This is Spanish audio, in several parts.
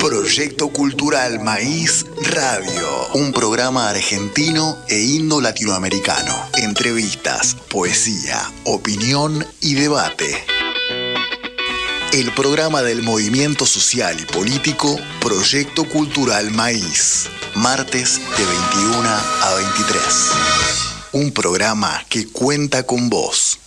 Proyecto Cultural Maíz Radio, un programa argentino e indo-latinoamericano. Entrevistas, poesía, opinión y debate. El programa del movimiento social y político Proyecto Cultural Maíz. Martes de 21 a 23. Un programa que cuenta con vos.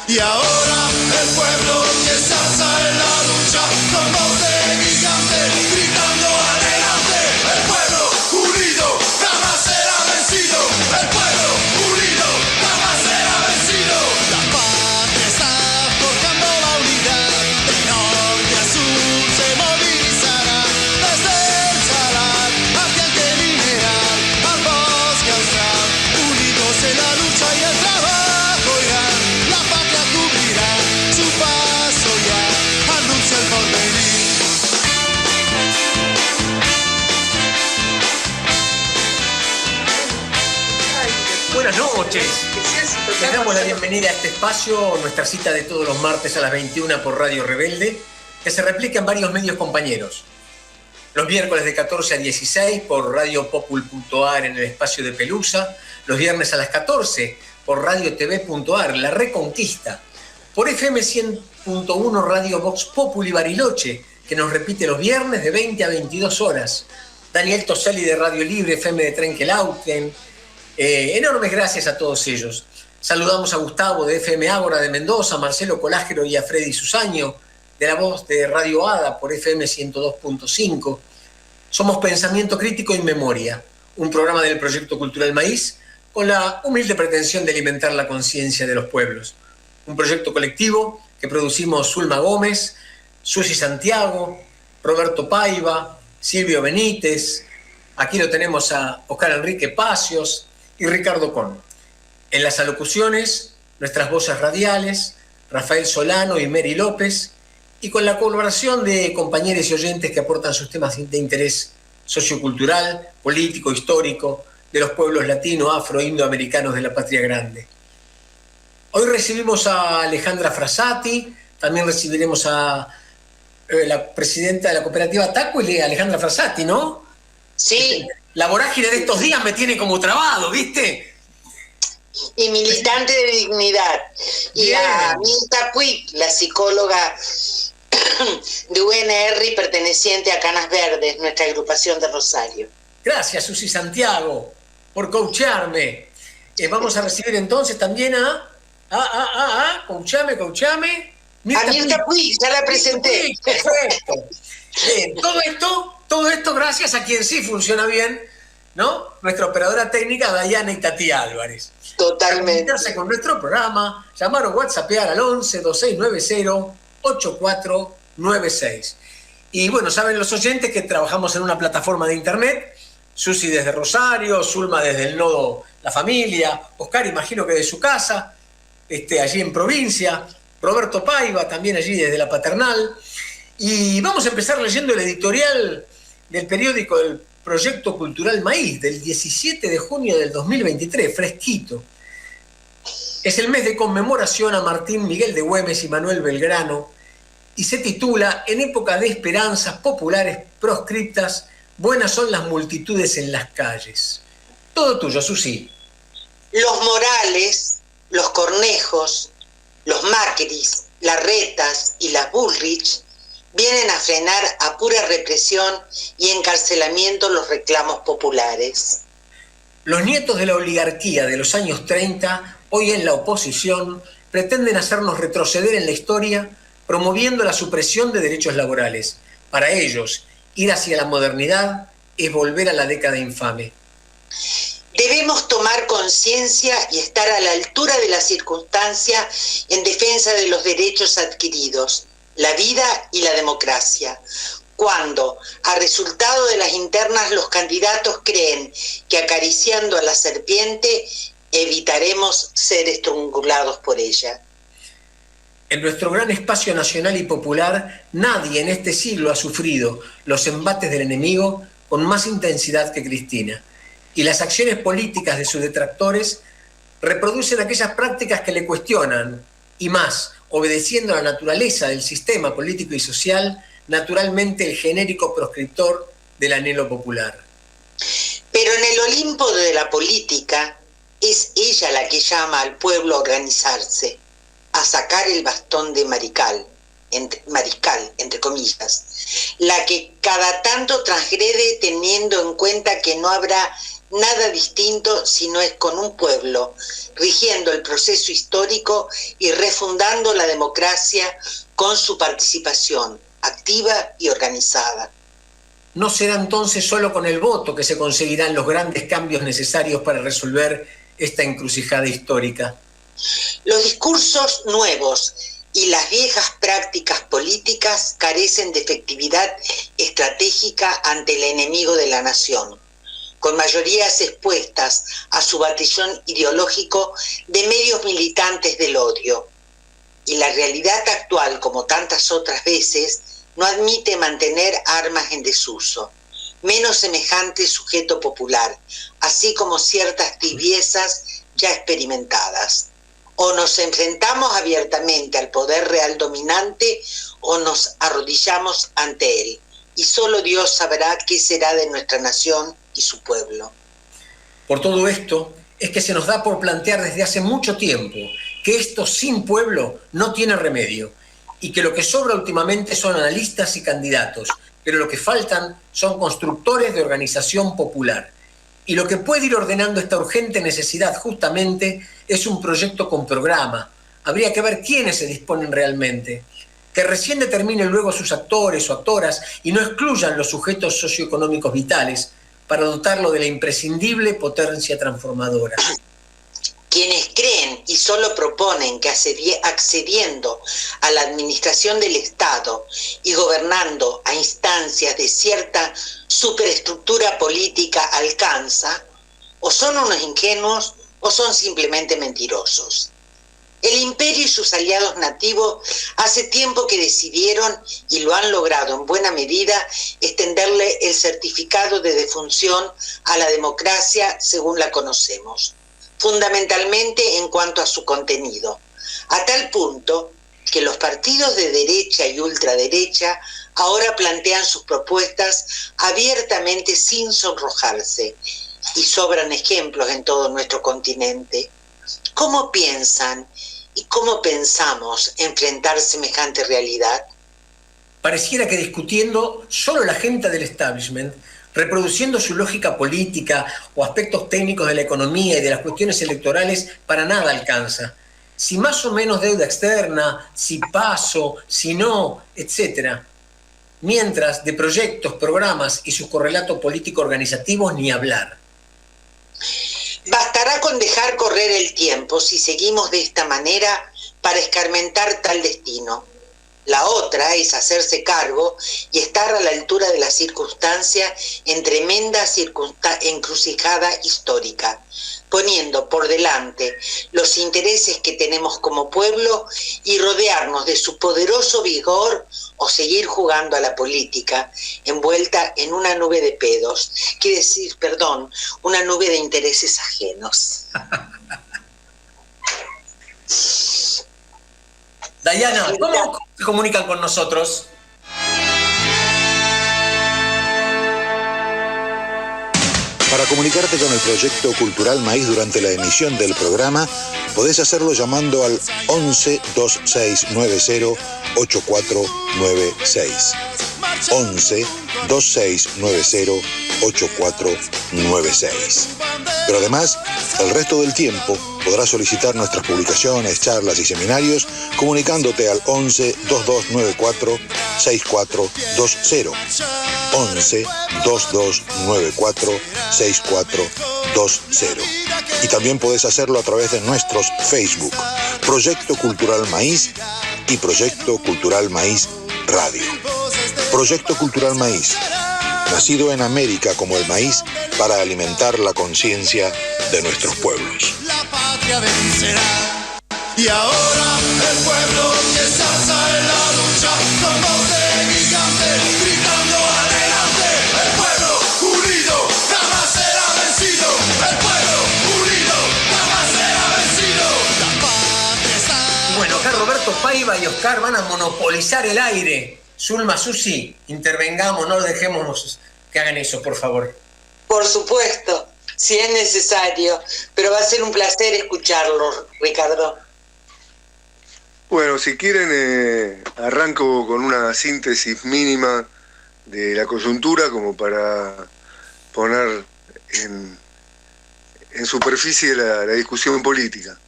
Y ahora el pueblo que se alza en la lucha con voz de gigante, gritando adelante. El pueblo unido jamás será vencido. El pueblo unido jamás será vencido. La patria está forjando la unidad. De norte a sur se movilizará. Desde el salar hacia el que mineral, al bosque austral. Unidos en la lucha y el trabajo irán. La patria cubrirá su paso ya, anuncia el porvenir. Buenas noches. Les damos la bienvenida a este espacio, nuestra cita de todos los martes a las 21 por Radio Rebelde, que se replica en varios medios compañeros. Los miércoles de 14 a 16 por radiopopul.ar en el espacio de Pelusa, los viernes a las 14 por radiotv.ar, La Reconquista, por FM 100.1 Radio Vox Populi Bariloche, que nos repite los viernes de 20 a 22 horas, Daniel Toselli de Radio Libre, FM de Trenquelauten. Enormes gracias a todos ellos. Saludamos a Gustavo de FM Ágora de Mendoza, a Marcelo Colágero y a Freddy Susaño de La Voz de Radio Hada por FM 102.5. Somos Pensamiento Crítico y Memoria, un programa del Proyecto Cultural Maíz con la humilde pretensión de alimentar la conciencia de los pueblos. Un proyecto colectivo que producimos Zulma Gómez, Susi Santiago, Roberto Paiva, Silvio Benítez, aquí lo tenemos a Oscar Enrique Pacios y Ricardo Con. En las alocuciones, nuestras voces radiales, Rafael Solano y Mary López, y con la colaboración de compañeros y oyentes que aportan sus temas de interés sociocultural, político, histórico, de los pueblos latino, afro, indoamericanos de la patria grande. Hoy recibimos a Alejandra Frassati, también recibiremos a la presidenta de la cooperativa Tacuile, Alejandra Frassati, ¿no? Sí. La vorágine de estos días me tiene como trabado, ¿viste? Y militante de dignidad. Y Bien. a Mirta Puig, la psicóloga de UNR perteneciente a Canas Verdes, nuestra agrupación de Rosario. Gracias, Susi Santiago, por coacharme. Vamos a recibir entonces también coachame. A Mirta Puig, ya la presenté. Perfecto. Bien, todo esto gracias a quien sí funciona bien, ¿no? Nuestra operadora técnica, Dayana Itatí Álvarez. Totalmente. Para comunicarse con nuestro programa, llamar o whatsappear al 11-2690-8496. Y bueno, saben los oyentes que trabajamos en una plataforma de internet, Susi desde Rosario, Zulma desde el nodo La Familia, Oscar imagino que de su casa, allí en provincia, Roberto Paiva también allí desde la Paternal. Y vamos a empezar leyendo el editorial del periódico del Proyecto Cultural Maíz, del 17 de junio del 2023, fresquito. Es el mes de conmemoración a Martín Miguel de Güemes y Manuel Belgrano, y se titula En época de esperanzas populares proscriptas, buenas son las multitudes en las calles. Todo tuyo, Susi. Los Morales, los Cornejos, los Macris, las Retas y las Bullrich vienen a frenar a pura represión y encarcelamiento los reclamos populares. Los nietos de la oligarquía de los años 30, hoy en la oposición, pretenden hacernos retroceder en la historia promoviendo la supresión de derechos laborales. Para ellos, ir hacia la modernidad es volver a la década infame. Debemos tomar conciencia y estar a la altura de la circunstancia en defensa de los derechos adquiridos, la vida y la democracia. Cuando, a resultado de las internas, los candidatos creen que acariciando a la serpiente evitaremos ser estrangulados por ella. En nuestro gran espacio nacional y popular, nadie en este siglo ha sufrido los embates del enemigo con más intensidad que Cristina. Y las acciones políticas de sus detractores reproducen aquellas prácticas que le cuestionan, y más, obedeciendo a la naturaleza del sistema político y social, naturalmente el genérico proscriptor del anhelo popular. Pero en el Olimpo de la política es ella la que llama al pueblo a organizarse, a sacar el bastón de mariscal, entre comillas, la que cada tanto transgrede teniendo en cuenta que no habrá nada distinto si no es con un pueblo, rigiendo el proceso histórico y refundando la democracia con su participación activa y organizada. No será entonces solo con el voto que se conseguirán los grandes cambios necesarios para resolver esta encrucijada histórica. Los discursos nuevos y las viejas prácticas políticas carecen de efectividad estratégica ante el enemigo de la nación, con mayorías expuestas a su batallón ideológico de medios militantes del odio. Y la realidad actual, como tantas otras veces, no admite mantener armas en desuso, menos semejante sujeto popular, así como ciertas tibiezas ya experimentadas. O nos enfrentamos abiertamente al poder real dominante o nos arrodillamos ante él. Y solo Dios sabrá qué será de nuestra nación y su pueblo. Por todo esto, es que se nos da por plantear desde hace mucho tiempo que esto sin pueblo no tiene remedio y que lo que sobra últimamente son analistas y candidatos, pero lo que faltan son constructores de organización popular. Y lo que puede ir ordenando esta urgente necesidad justamente es un proyecto con programa. Habría que ver quiénes se disponen realmente, que recién determinen luego sus actores o actoras y no excluyan los sujetos socioeconómicos vitales para dotarlo de la imprescindible potencia transformadora. Quienes creen y solo proponen que accediendo a la administración del Estado y gobernando a instancias de cierta superestructura política alcanza, o son unos ingenuos o son simplemente mentirosos. El imperio y sus aliados nativos hace tiempo que decidieron, y lo han logrado en buena medida, extenderle el certificado de defunción a la democracia según la conocemos, fundamentalmente en cuanto a su contenido, a tal punto que los partidos de derecha y ultraderecha ahora plantean sus propuestas abiertamente sin sonrojarse, y sobran ejemplos en todo nuestro continente. ¿Cómo piensan y cómo pensamos enfrentar semejante realidad? Pareciera que discutiendo solo la gente del establishment, reproduciendo su lógica política o aspectos técnicos de la economía y de las cuestiones electorales, para nada alcanza. Si más o menos deuda externa, si paso, si no, etc. Mientras de proyectos, programas y sus correlatos político-organizativos ni hablar. Bastará con dejar correr el tiempo si seguimos de esta manera para escarmentar tal destino. La otra es hacerse cargo y estar a la altura de la circunstancia en tremenda encrucijada histórica, poniendo por delante los intereses que tenemos como pueblo y rodearnos de su poderoso vigor o seguir jugando a la política envuelta en una nube de pedos, una nube de intereses ajenos. Dayana, ¿cómo se comunican con nosotros? Para comunicarte con el Proyecto Cultural Maíz durante la emisión del programa, podés hacerlo llamando al 11 2690 8496. 11 2690 8496. Pero además, el resto del tiempo podrás solicitar nuestras publicaciones, charlas y seminarios comunicándote al 11 2294 6420. 11 2294 6420. Y también podés hacerlo a través de nuestros Facebook, Proyecto Cultural Maíz y Proyecto Cultural Maíz Radio. Proyecto Cultural Maíz, nacido en América como el maíz para alimentar la conciencia de nuestros pueblos. La patria vencerá. Y ahora el pueblo que se alza en la lucha con voz de gigante, gritando adelante. El pueblo unido jamás será vencido. El pueblo unido jamás será vencido. La patria está... Bueno, acá Roberto Paiva y Oscar van a monopolizar el aire Zulma, Susi, intervengamos, no lo dejemos que hagan eso, por favor. Por supuesto, si es necesario, pero va a ser un placer escucharlo, Ricardo. Bueno, si quieren, arranco con una síntesis mínima de la coyuntura como para poner en superficie la discusión política.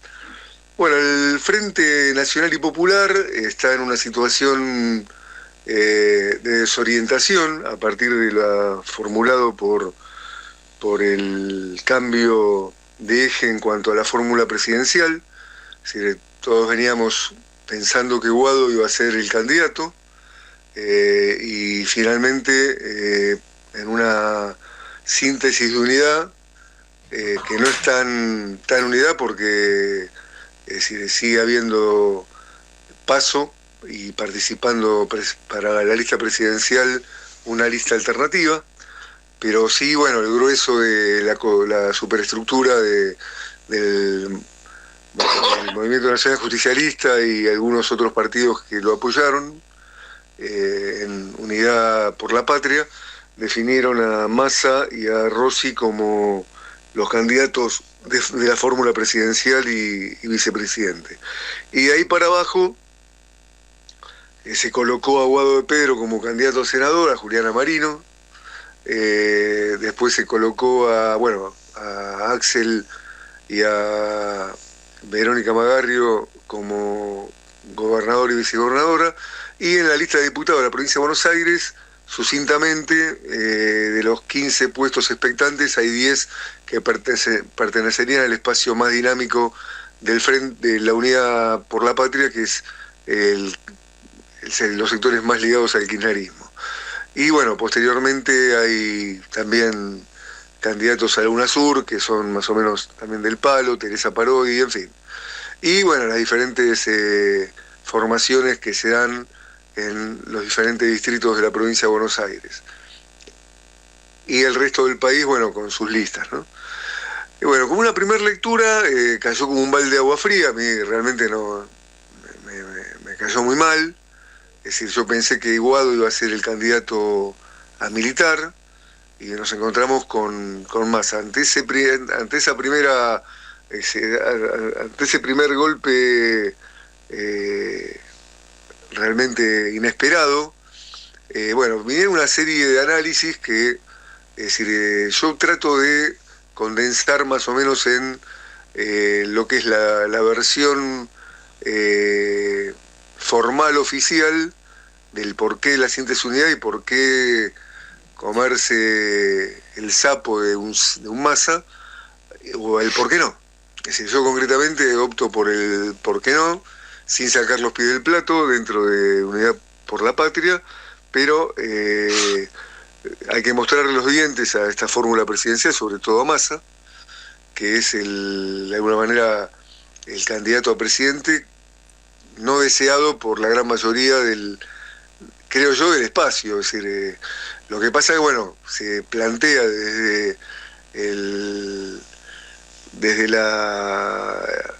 Bueno, el Frente Nacional y Popular está en una situación de desorientación a partir de lo formulado por el cambio de eje en cuanto a la fórmula presidencial. Es decir, todos veníamos pensando que Guado iba a ser el candidato y finalmente en una síntesis de unidad que no es tan unidad porque es decir, sigue habiendo paso y participando para la lista presidencial una lista alternativa, pero sí, bueno, el grueso de la superestructura del Movimiento Nacional Justicialista y algunos otros partidos que lo apoyaron en Unidad por la Patria, definieron a Massa y a Rossi como los candidatos de la fórmula presidencial y vicepresidente. Y de ahí para abajo se colocó a Guado de Pedro como candidato a senador, a Juliana Marino, después se colocó a Axel y a Verónica Magarrio como gobernador y vicegobernadora, y en la lista de diputados de la provincia de Buenos Aires, sucintamente, de los 15 puestos expectantes, hay 10 que pertenecerían al espacio más dinámico del Frente de la Unidad por la Patria, que es los sectores más ligados al kirchnerismo. Y bueno, posteriormente hay también candidatos a la UNASUR, que son más o menos también del palo, Teresa Parodi, en fin. Y bueno, las diferentes formaciones que se dan en los diferentes distritos de la provincia de Buenos Aires. Y el resto del país, bueno, con sus listas, ¿no? Y bueno, como una primera lectura, cayó como un balde de agua fría, a mí realmente me cayó muy mal. Es decir, yo pensé que Guado iba a ser el candidato a militar, y nos encontramos con Massa. Ante ese primer golpe realmente inesperado, vinieron una serie de análisis que, es decir, yo trato de condensar más o menos en lo que es la versión formal oficial del por qué la síntesis unidad y por qué comerse el sapo de un Massa, o el por qué no. Es decir, yo concretamente opto por el por qué no, sin sacar los pies del plato dentro de Unidad por la Patria, pero hay que mostrarle los dientes a esta fórmula presidencial, sobre todo a Massa, que es de alguna manera el candidato a presidente no deseado por la gran mayoría creo yo, del espacio. Es decir, lo que pasa es que, se plantea desde la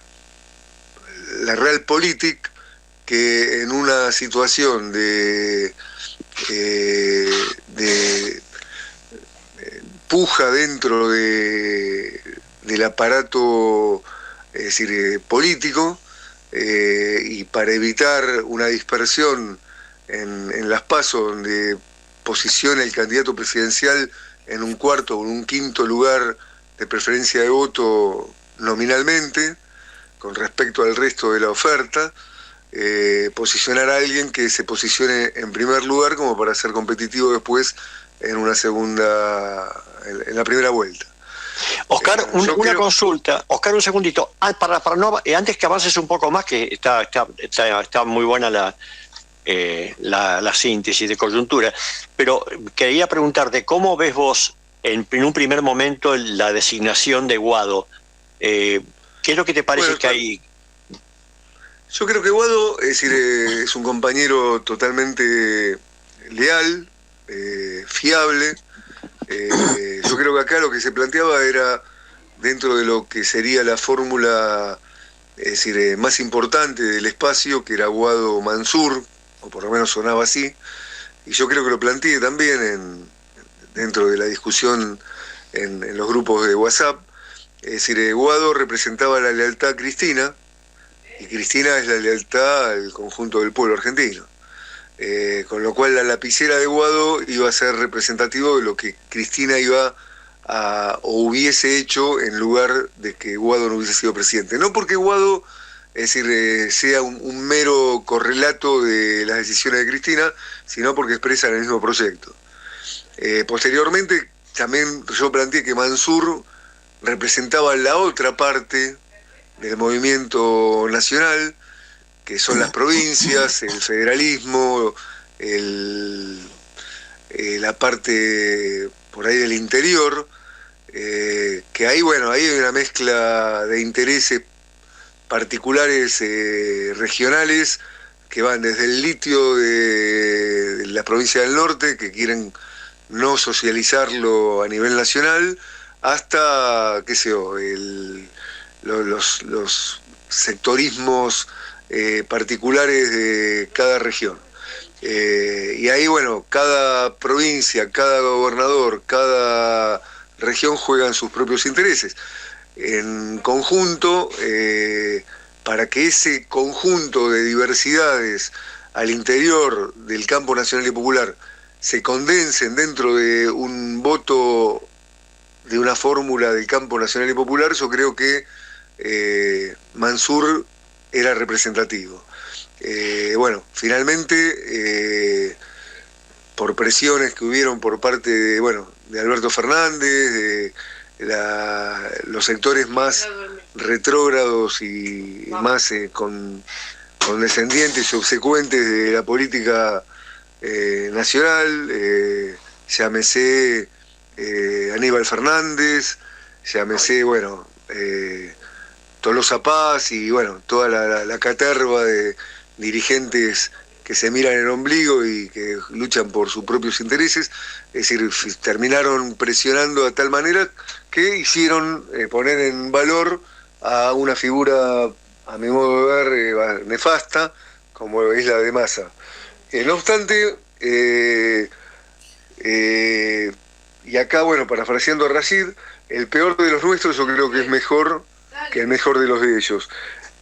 Realpolitik que en una situación de puja dentro del aparato, es decir, político, y para evitar una dispersión en las PASO, donde posiciona el candidato presidencial en un cuarto o en un quinto lugar de preferencia de voto nominalmente, con respecto al resto de la oferta, posicionar a alguien que se posicione en primer lugar como para ser competitivo después en la primera vuelta. Oscar, una consulta. Oscar, un segundito. Antes que avances un poco más, que está muy buena la síntesis de coyuntura, pero quería preguntarte, ¿cómo ves vos en un primer momento la designación de Guado? ¿Qué es lo que te parece que hay? Yo creo que Guado, es decir, es un compañero totalmente leal, fiable. Yo creo que acá lo que se planteaba era, dentro de lo que sería la fórmula, es decir, más importante del espacio, que era Guado Mansur, o por lo menos sonaba así, y yo creo que lo planteé también dentro de la discusión en los grupos de WhatsApp. Es decir, Guado representaba la lealtad a Cristina, y Cristina es la lealtad al conjunto del pueblo argentino. Con lo cual la lapicera de Guado iba a ser representativo de lo que Cristina iba o hubiese hecho en lugar de que Guado no hubiese sido presidente. No porque Guado, es decir, sea un mero correlato de las decisiones de Cristina, sino porque expresan el mismo proyecto. Posteriormente también yo planteé que Mansur representaba la otra parte del movimiento nacional, que son las provincias, el federalismo, la parte por ahí del interior, que ahí, bueno, ahí hay una mezcla de intereses particulares regionales que van desde el litio de la provincia del norte, que quieren no socializarlo a nivel nacional, hasta, qué sé yo, los sectorismos particulares de cada región. Y ahí, bueno, cada provincia, cada gobernador, cada región juegan sus propios intereses. En conjunto, para que ese conjunto de diversidades al interior del campo nacional y popular se condensen dentro de un voto de una fórmula del campo nacional y popular, yo creo que Mansur era representativo. Bueno, finalmente, por presiones que hubieron por parte de Alberto Fernández, los sectores más retrógrados y más condescendientes y obsecuentes de la política nacional, llámese Aníbal Fernández, llámese, Tolosa Paz y, toda la caterva de dirigentes que se miran el ombligo y que luchan por sus propios intereses. Es decir, terminaron presionando de tal manera que hicieron poner en valor a una figura, a mi modo de ver, nefasta, como es la de Massa. No obstante, y acá, parafraseando a Rashid, el peor de los nuestros yo creo que es mejor que el mejor de los de ellos.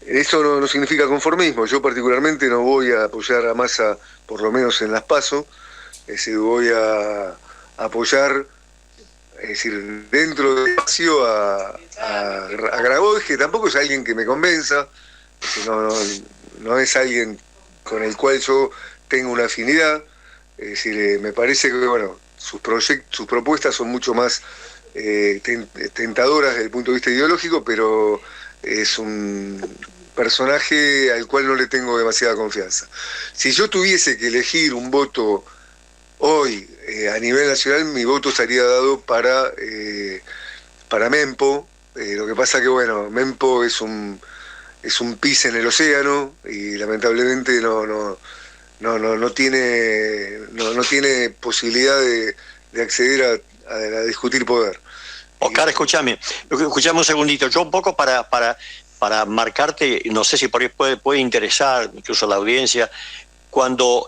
Eso no significa conformismo. Yo particularmente no voy a apoyar a Massa, por lo menos en las PASO. Es decir, voy a apoyar, es decir, dentro del espacio a Grabois, que tampoco es alguien que me convenza, no es alguien con el cual yo tengo una afinidad. Es decir, me parece que sus propuestas son mucho más tentadoras desde el punto de vista ideológico, pero es un personaje al cual no le tengo demasiada confianza. Si yo tuviese que elegir un voto hoy a nivel nacional, mi voto estaría dado para Mempo. Lo que pasa que Mempo es un pis en el océano y lamentablemente no tiene posibilidad de acceder a discutir poder. Oscar, escúchame un segundito. Yo un poco para marcarte, no sé si por ahí puede interesar incluso a la audiencia, cuando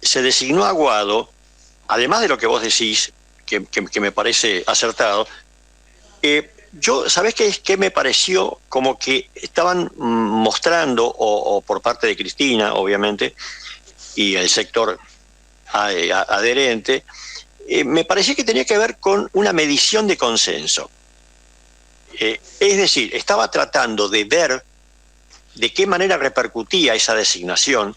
se designó a Guado, además de lo que vos decís, que me parece acertado, ¿sabés qué me pareció? Como que estaban mostrando, o por parte de Cristina, obviamente, y el sector adherente, me parecía que tenía que ver con una medición de consenso. Es decir, estaba tratando de ver de qué manera repercutía esa designación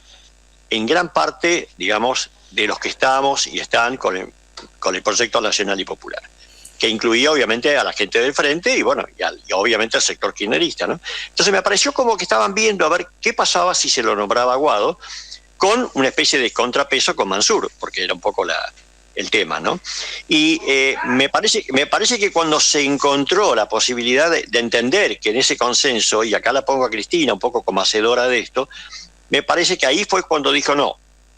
en gran parte, digamos, de los que estábamos y están con el proyecto nacional y popular, que incluía obviamente a la gente del frente y obviamente al sector kirchnerista, ¿no? Entonces me pareció como que estaban viendo a ver qué pasaba si se lo nombraba Guado, con una especie de contrapeso con Mansur, porque era un poco el tema, ¿no? Y me parece que cuando se encontró la posibilidad de entender que en ese consenso, y acá la pongo a Cristina un poco como hacedora de esto, me parece que ahí fue cuando dijo no,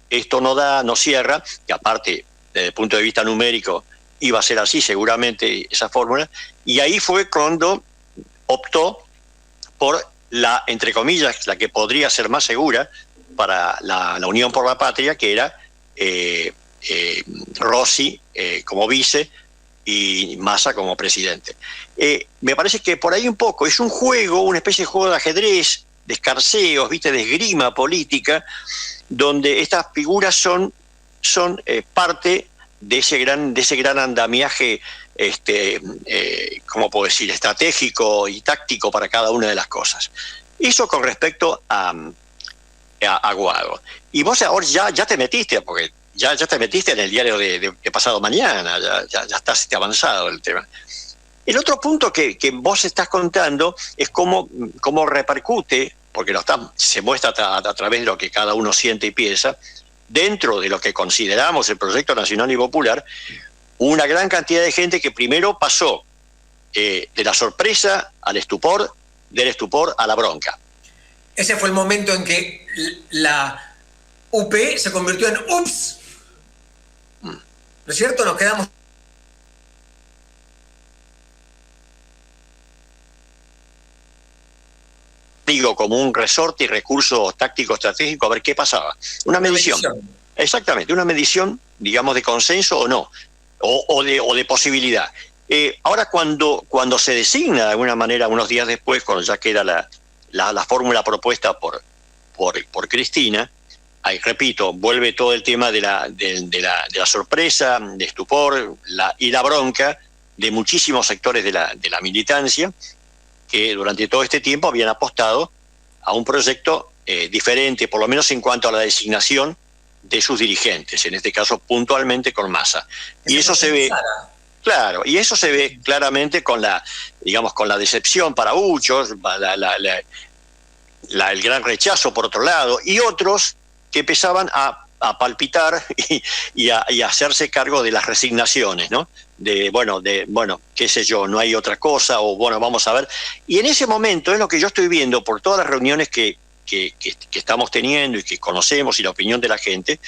esto no cierra, que aparte desde el punto de vista numérico iba a ser así seguramente esa fórmula, y ahí fue cuando optó por la, entre comillas, la que podría ser más segura, para la Unión por la Patria, que era Rossi como vice y Massa como presidente. Me parece que por ahí un poco es un juego, una especie de juego de ajedrez, de escarceos, ¿viste?, de esgrima política, donde estas figuras son parte de ese gran andamiaje, ¿cómo puedo decir?, estratégico y táctico para cada una de las cosas. Eso con respecto a Guado. Y vos ahora ya te metiste, porque ya te metiste en el diario de pasado mañana, ya estás avanzado el tema. El otro punto que vos estás contando es cómo repercute, porque se muestra a través de lo que cada uno siente y piensa, dentro de lo que consideramos el proyecto nacional y popular, una gran cantidad de gente que primero pasó de la sorpresa al estupor, del estupor a la bronca. Ese fue el momento en que la UP se convirtió en UPS. ¿No es cierto? Nos quedamos... Digo, como un resorte y recurso táctico estratégico, a ver qué pasaba. Una medición. Exactamente, una medición, digamos, de consenso o no, o de posibilidad. Ahora, cuando se designa de alguna manera, unos días después, cuando ya queda la fórmula propuesta por Cristina, ahí repito, vuelve todo el tema de la sorpresa, de estupor y la bronca de muchísimos sectores de la militancia, que durante todo este tiempo habían apostado a un proyecto diferente, por lo menos en cuanto a la designación de sus dirigentes, en este caso puntualmente con Massa. Y eso se ve, claro, y eso se ve claramente con la decepción para muchos, el gran rechazo por otro lado, y otros que empezaban a palpitar y a hacerse cargo de las resignaciones, ¿no? Bueno, qué sé yo, no hay otra cosa, o bueno, vamos a ver. Y en ese momento es lo que yo estoy viendo por todas las reuniones que estamos teniendo y que conocemos y la opinión de la gente,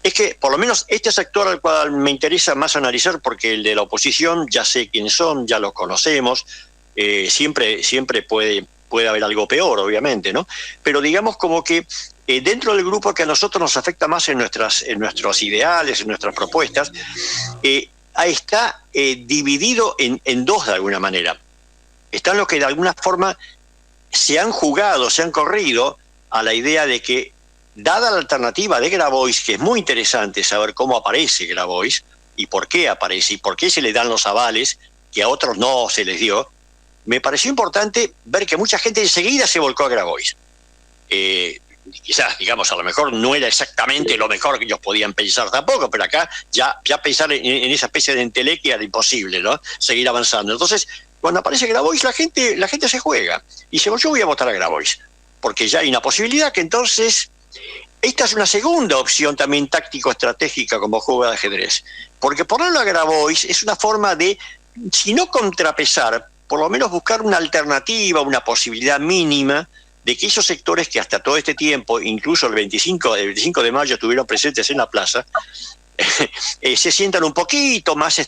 es que por lo menos este sector al cual me interesa más analizar, porque el de la oposición ya sé quiénes son, ya los conocemos, siempre puede haber algo peor, obviamente, ¿no? Pero digamos como que dentro del grupo que a nosotros nos afecta más en nuestros ideales, en nuestras propuestas, está dividido en dos de alguna manera. Están los que de alguna forma se han corrido a la idea de que, dada la alternativa de Grabois, que es muy interesante saber cómo aparece Grabois y por qué aparece y por qué se le dan los avales que a otros no se les dio, me pareció importante ver que mucha gente enseguida se volcó a Grabois. Quizás, digamos, a lo mejor no era exactamente lo mejor que ellos podían pensar tampoco, pero acá ya pensar en esa especie de entelequia era imposible, ¿no? Seguir avanzando. Entonces, cuando aparece Grabois, la gente se juega. Y dice, yo voy a votar a Grabois, porque ya hay una posibilidad que entonces... Esta es una segunda opción también táctico-estratégica como juego de ajedrez. Porque ponerlo a Grabois es una forma de, si no contrapesar, por lo menos buscar una alternativa, una posibilidad mínima de que esos sectores que hasta todo este tiempo, incluso el 25 de mayo estuvieron presentes en la plaza, se sientan un poquito más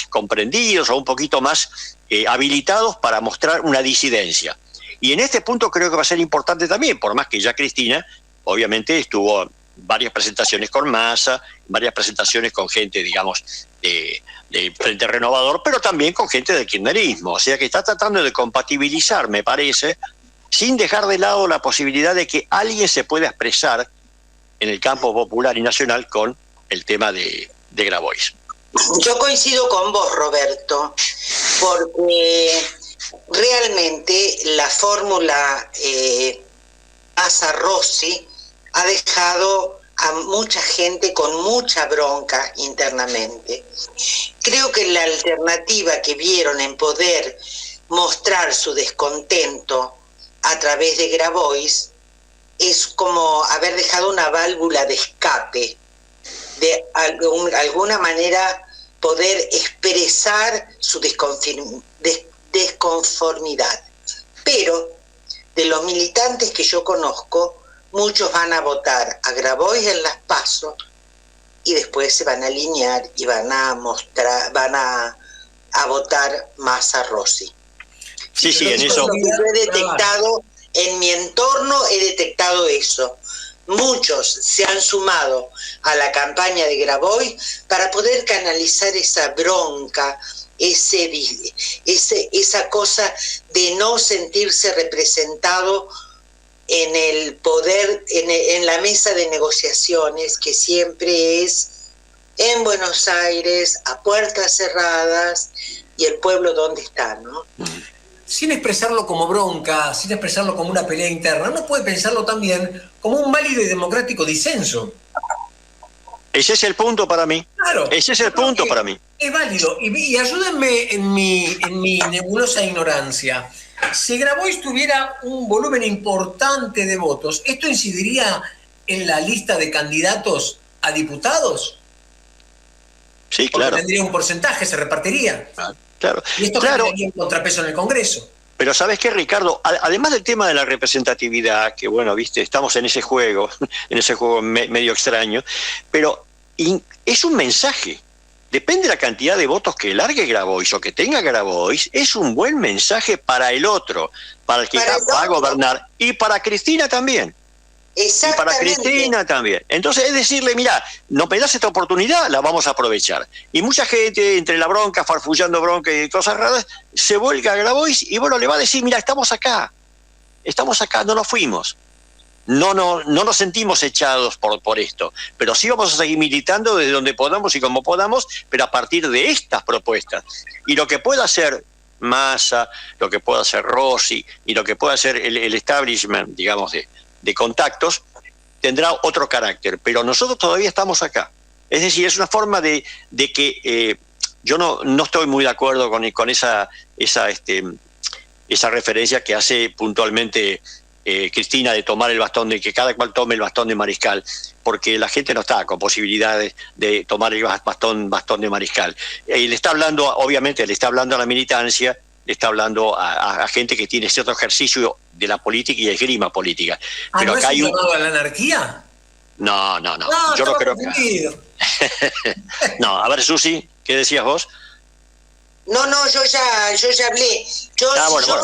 comprendidos o un poquito más habilitados para mostrar una disidencia. Y en este punto creo que va a ser importante también, por más que ya Cristina, obviamente, estuvo varias presentaciones con Massa, varias presentaciones con gente, digamos, del Frente Renovador, pero también con gente del kirchnerismo. O sea que está tratando de compatibilizar, me parece, sin dejar de lado la posibilidad de que alguien se pueda expresar en el campo popular y nacional con el tema de Grabois. Yo coincido con vos, Roberto, porque realmente la fórmula Massa-Rossi ha dejado a mucha gente con mucha bronca internamente. Creo que la alternativa que vieron en poder mostrar su descontento a través de Grabois es como haber dejado una válvula de escape, de alguna manera poder expresar su desconformidad. Pero de los militantes que yo conozco, muchos van a votar a Grabois en las PASO y después se van a alinear y van a votar Massa-Rossi. Sí, en eso. Yo he detectado, en mi entorno he detectado eso. muchos se han sumado a la campaña de Grabois para poder canalizar esa bronca, esa cosa de no sentirse representado en el poder, en la mesa de negociaciones, que siempre es en Buenos Aires, a puertas cerradas, y el pueblo dónde está, ¿no? Sin expresarlo como bronca, sin expresarlo como una pelea interna, uno puede pensarlo también como un válido y democrático disenso. Ese es el punto para mí. Claro. Ese es el punto para mí. Es válido. Y ayúdenme en mi nebulosa ignorancia. Si Grabois tuviera un volumen importante de votos, ¿esto incidiría en la lista de candidatos a diputados? Sí, Porque claro. tendría un porcentaje, se repartiría. Claro. Y esto generaría un contrapeso en el Congreso. Pero ¿sabes qué, Ricardo? Además del tema de la representatividad, que bueno, viste, estamos en ese juego medio extraño, pero es un mensaje. Depende de la cantidad de votos que largue Grabois o que tenga Grabois, es un buen mensaje para el otro, para el que va a gobernar, y para Cristina también. Y para Cristina también. Entonces es decirle, mira, no me das esta oportunidad, la vamos a aprovechar. Y mucha gente, entre la bronca, farfullando bronca y cosas raras, se vuelca a Grabois y bueno, le va a decir, mira, estamos acá, no nos fuimos. No nos sentimos echados por esto, pero sí vamos a seguir militando desde donde podamos y como podamos, pero a partir de estas propuestas. Y lo que pueda hacer Massa, lo que pueda hacer Rossi y lo que pueda hacer el establishment, digamos, de contactos, tendrá otro carácter, pero nosotros todavía estamos acá. Es decir, es una forma de que yo no estoy muy de acuerdo con esa referencia que hace puntualmente Cristina, de tomar el bastón, de que cada cual tome el bastón de mariscal, porque la gente no está con posibilidades de tomar el bastón de mariscal. Le está hablando, obviamente, le está hablando a la militancia, le está hablando a gente que tiene cierto ejercicio de la política y esgrima política. Pero ¿no acá es un llamado a la anarquía? No. Yo no creo que... No, a ver, Susi, ¿qué decías vos? No, yo ya hablé. Yo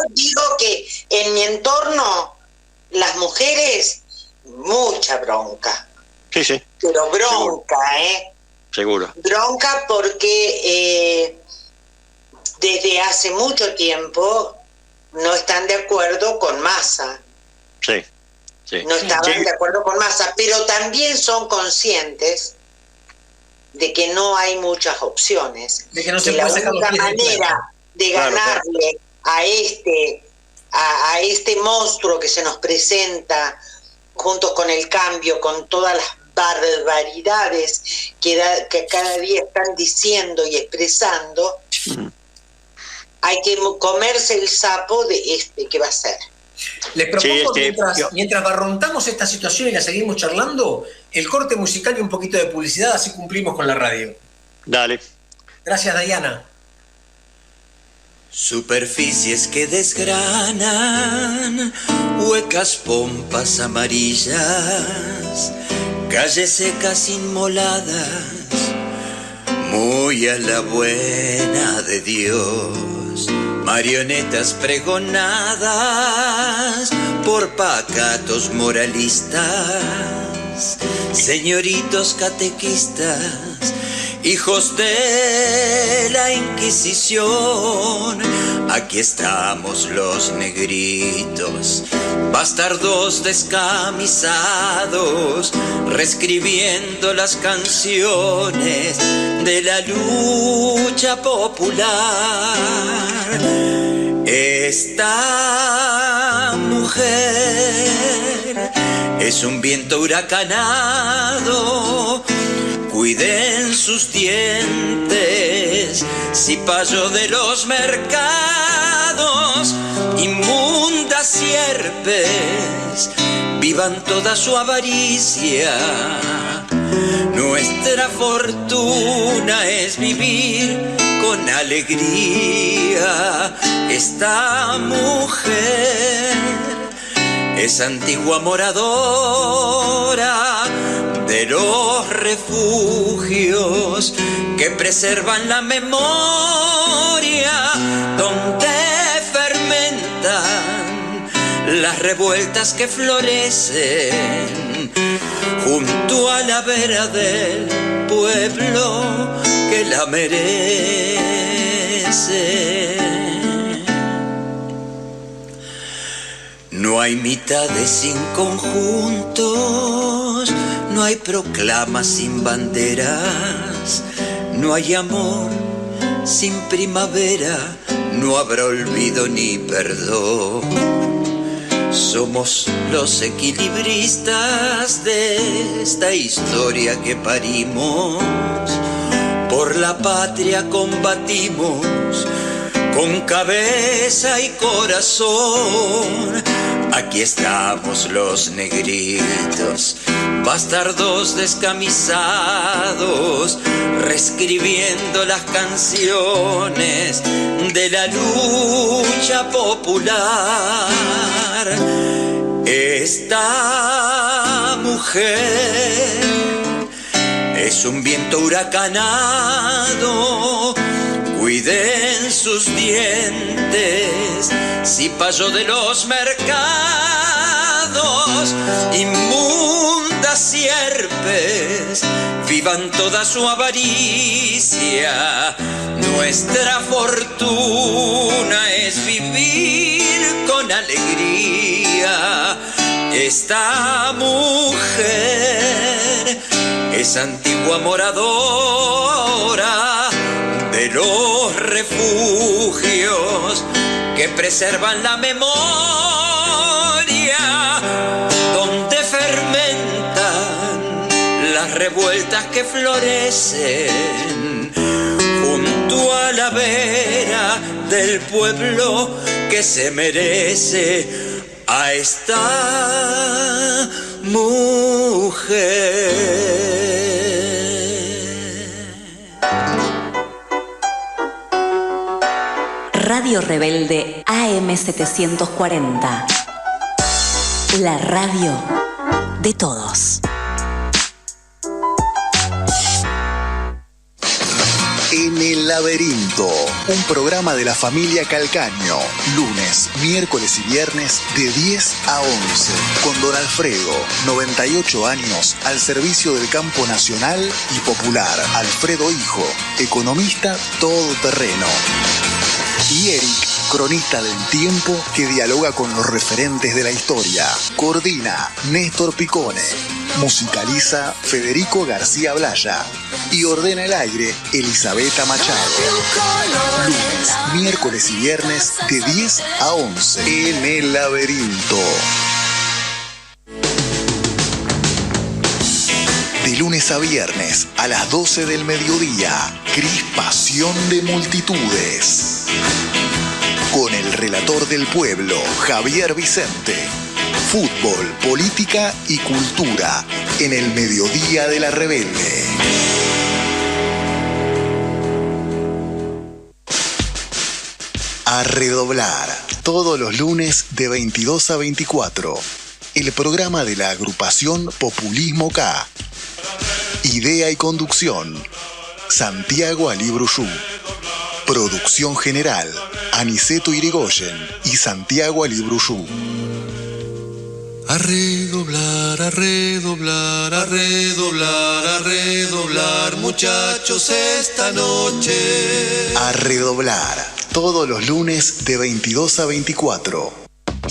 digo que en mi entorno, las mujeres, mucha bronca. Sí. Pero bronca, Seguro. Bronca porque desde hace mucho tiempo no están de acuerdo con Massa. Sí. No estaban de acuerdo con Massa, pero también son conscientes de que no hay muchas opciones. De que no se la puede única manera de ganarle a este monstruo que se nos presenta, junto con el cambio, con todas las barbaridades que cada día están diciendo y expresando, hay que comerse el sapo de ¿qué va a ser? Les propongo, mientras barrontamos esta situación y la seguimos charlando, el corte musical y un poquito de publicidad, así cumplimos con la radio. Dale. Gracias, Dayana. Superficies que desgranan, huecas pompas amarillas, calles secas inmoladas, muy a la buena de Dios, marionetas pregonadas por pacatos moralistas, señoritos catequistas, hijos de la Inquisición. Aquí estamos los negritos, bastardos descamisados, reescribiendo las canciones de la lucha popular. Esta mujer es un viento huracanado, cuiden sus dientes, cipayo de los mercados, inmundas sierpes, vivan toda su avaricia. Nuestra fortuna es vivir con alegría. Esta mujer es antigua moradora de los refugios que preservan la memoria, donde fermentan las revueltas que florecen junto a la vera del pueblo que la merece. No hay mitades sin conjuntos, no hay proclamas sin banderas, no hay amor sin primavera, no habrá olvido ni perdón. Somos los equilibristas de esta historia que parimos, por la patria combatimos con cabeza y corazón. Aquí estamos los negritos, bastardos descamisados, reescribiendo las canciones de la lucha popular. Esta mujer es un viento huracanado, cuiden sus dientes, cipayo de los mercados, inmundas sierpes, vivan toda su avaricia. Nuestra fortuna es vivir con alegría. Esta mujer es antigua moradora de los refugios que preservan la memoria, donde fermentan las revueltas que florecen, junto a la vera del pueblo que se merece a esta mujer. Radio Rebelde AM740. La radio de todos. En el Laberinto, un programa de la familia Calcaño, lunes, miércoles y viernes de 10 a 11, con Don Alfredo, 98 años, al servicio del campo nacional y popular. Alfredo Hijo, economista todoterreno. Y Eric, cronista del tiempo que dialoga con los referentes de la historia. Coordina Néstor Picone. Musicaliza Federico García Blaya. Y ordena el aire Elisabetta Machado. Lunes, miércoles y viernes de 10 a 11 en el Laberinto. De lunes a viernes a las 12 del mediodía, Crispación de Multitudes. Con el relator del pueblo, Javier Vicente. Fútbol, política y cultura en el mediodía de la Rebelde. A redoblar, todos los lunes de 22 a 24. El programa de la agrupación Populismo K. Idea y conducción, Santiago Ali Bruyú. Producción general, Aniceto Irigoyen y Santiago Ali Bruyú. A redoblar, a redoblar, a redoblar, a redoblar, muchachos, esta noche. A redoblar, todos los lunes de 22 a 24.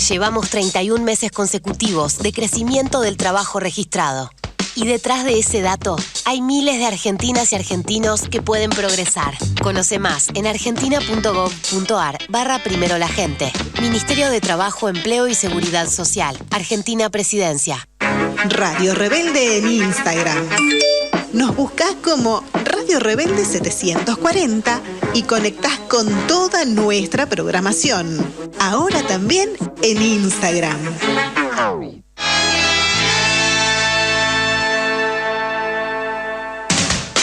Llevamos 31 meses consecutivos de crecimiento del trabajo registrado. Y detrás de ese dato, hay miles de argentinas y argentinos que pueden progresar. Conoce más en argentina.gov.ar/primero la gente. Ministerio de Trabajo, Empleo y Seguridad Social. Argentina Presidencia. Radio Rebelde en Instagram. Nos buscás como Radio Rebelde 740 y conectás con toda nuestra programación. Ahora también en Instagram.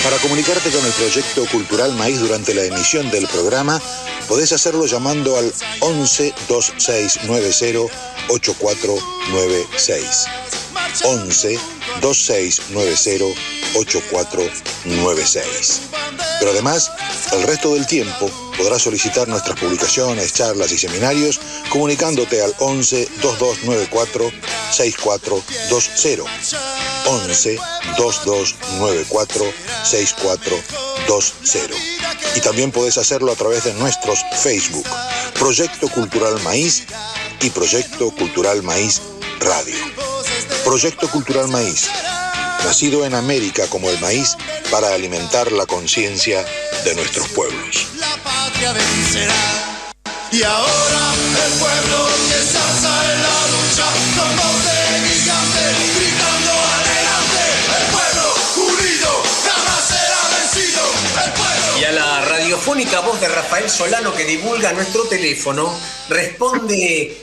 Para comunicarte con el Proyecto Cultural Maíz durante la emisión del programa, podés hacerlo llamando al 11 2690 8496. 11 2690 8496. Pero además, el resto del tiempo podrás solicitar nuestras publicaciones, charlas y seminarios comunicándote al 11 2294 6420. 11 2294 6420. Y también podés hacerlo a través de nuestros Facebook, Proyecto Cultural Maíz y Proyecto Cultural Maíz Radio. Proyecto Cultural Maíz, nacido en América como el maíz para alimentar la conciencia de nuestros pueblos. La patria vencerá. Y ahora el pueblo que se alza en la lucha con voz de gigante, gritando adelante. El pueblo unido jamás será vencido. El pueblo. Y a la radiofónica voz de Rafael Solano que divulga nuestro teléfono, responde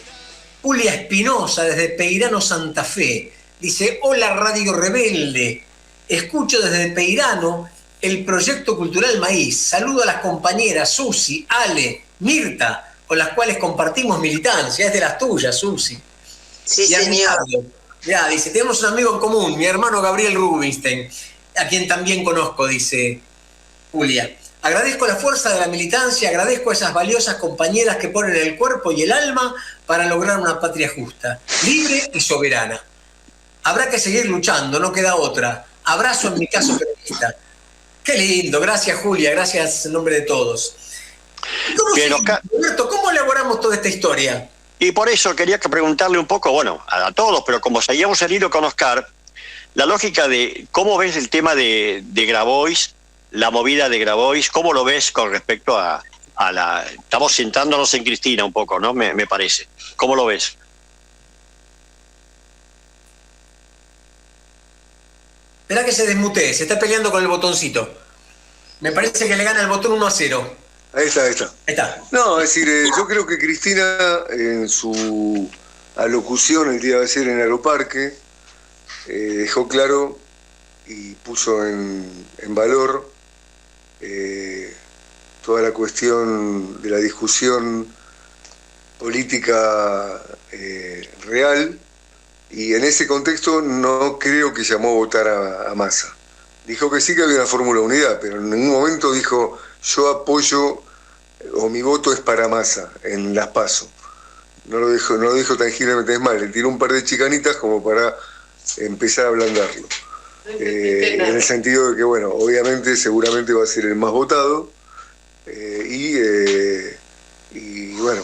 Julia Espinosa desde Peirano, Santa Fe. Dice: hola Radio Rebelde, escucho desde Peirano el Proyecto Cultural Maíz. Saludo a las compañeras Susi, Ale, Mirta, con las cuales compartimos militancia. Es de las tuyas, Susi. Sí, y señor. Ya, dice, tenemos un amigo en común, mi hermano Gabriel Rubinstein, a quien también conozco, dice Julia. Agradezco la fuerza de la militancia, agradezco a esas valiosas compañeras que ponen el cuerpo y el alma para lograr una patria justa, libre y soberana. Habrá que seguir luchando, no queda otra. Abrazo en mi caso peronista. Qué lindo, gracias Julia, gracias en nombre de todos. Roberto, ¿cómo elaboramos toda esta historia? Y por eso quería preguntarle un poco, bueno, a todos, pero como seguíamos el hilo con Oscar, la lógica de cómo ves el tema de Grabois, la movida de Grabois, ¿cómo lo ves con respecto a la... Estamos sentándonos en Cristina un poco, ¿no? Me parece. ¿Cómo lo ves? Esperá que se desmutee, se está peleando con el botoncito. Me parece que le gana el botón 1-0. Ahí está. No, es decir, yo creo que Cristina, en su alocución el día de ayer en Aeroparque, dejó claro y puso en valor toda la cuestión de la discusión política real, y en ese contexto no creo que llamó a votar a Massa. Dijo que sí, que había una fórmula de unidad, pero en ningún momento dijo: yo apoyo o mi voto es para Massa en las PASO. No lo dijo tangiblemente, es más, le tiró un par de chicanitas como para empezar a ablandarlo. En el sentido de que, bueno, obviamente seguramente va a ser el más votado, y bueno,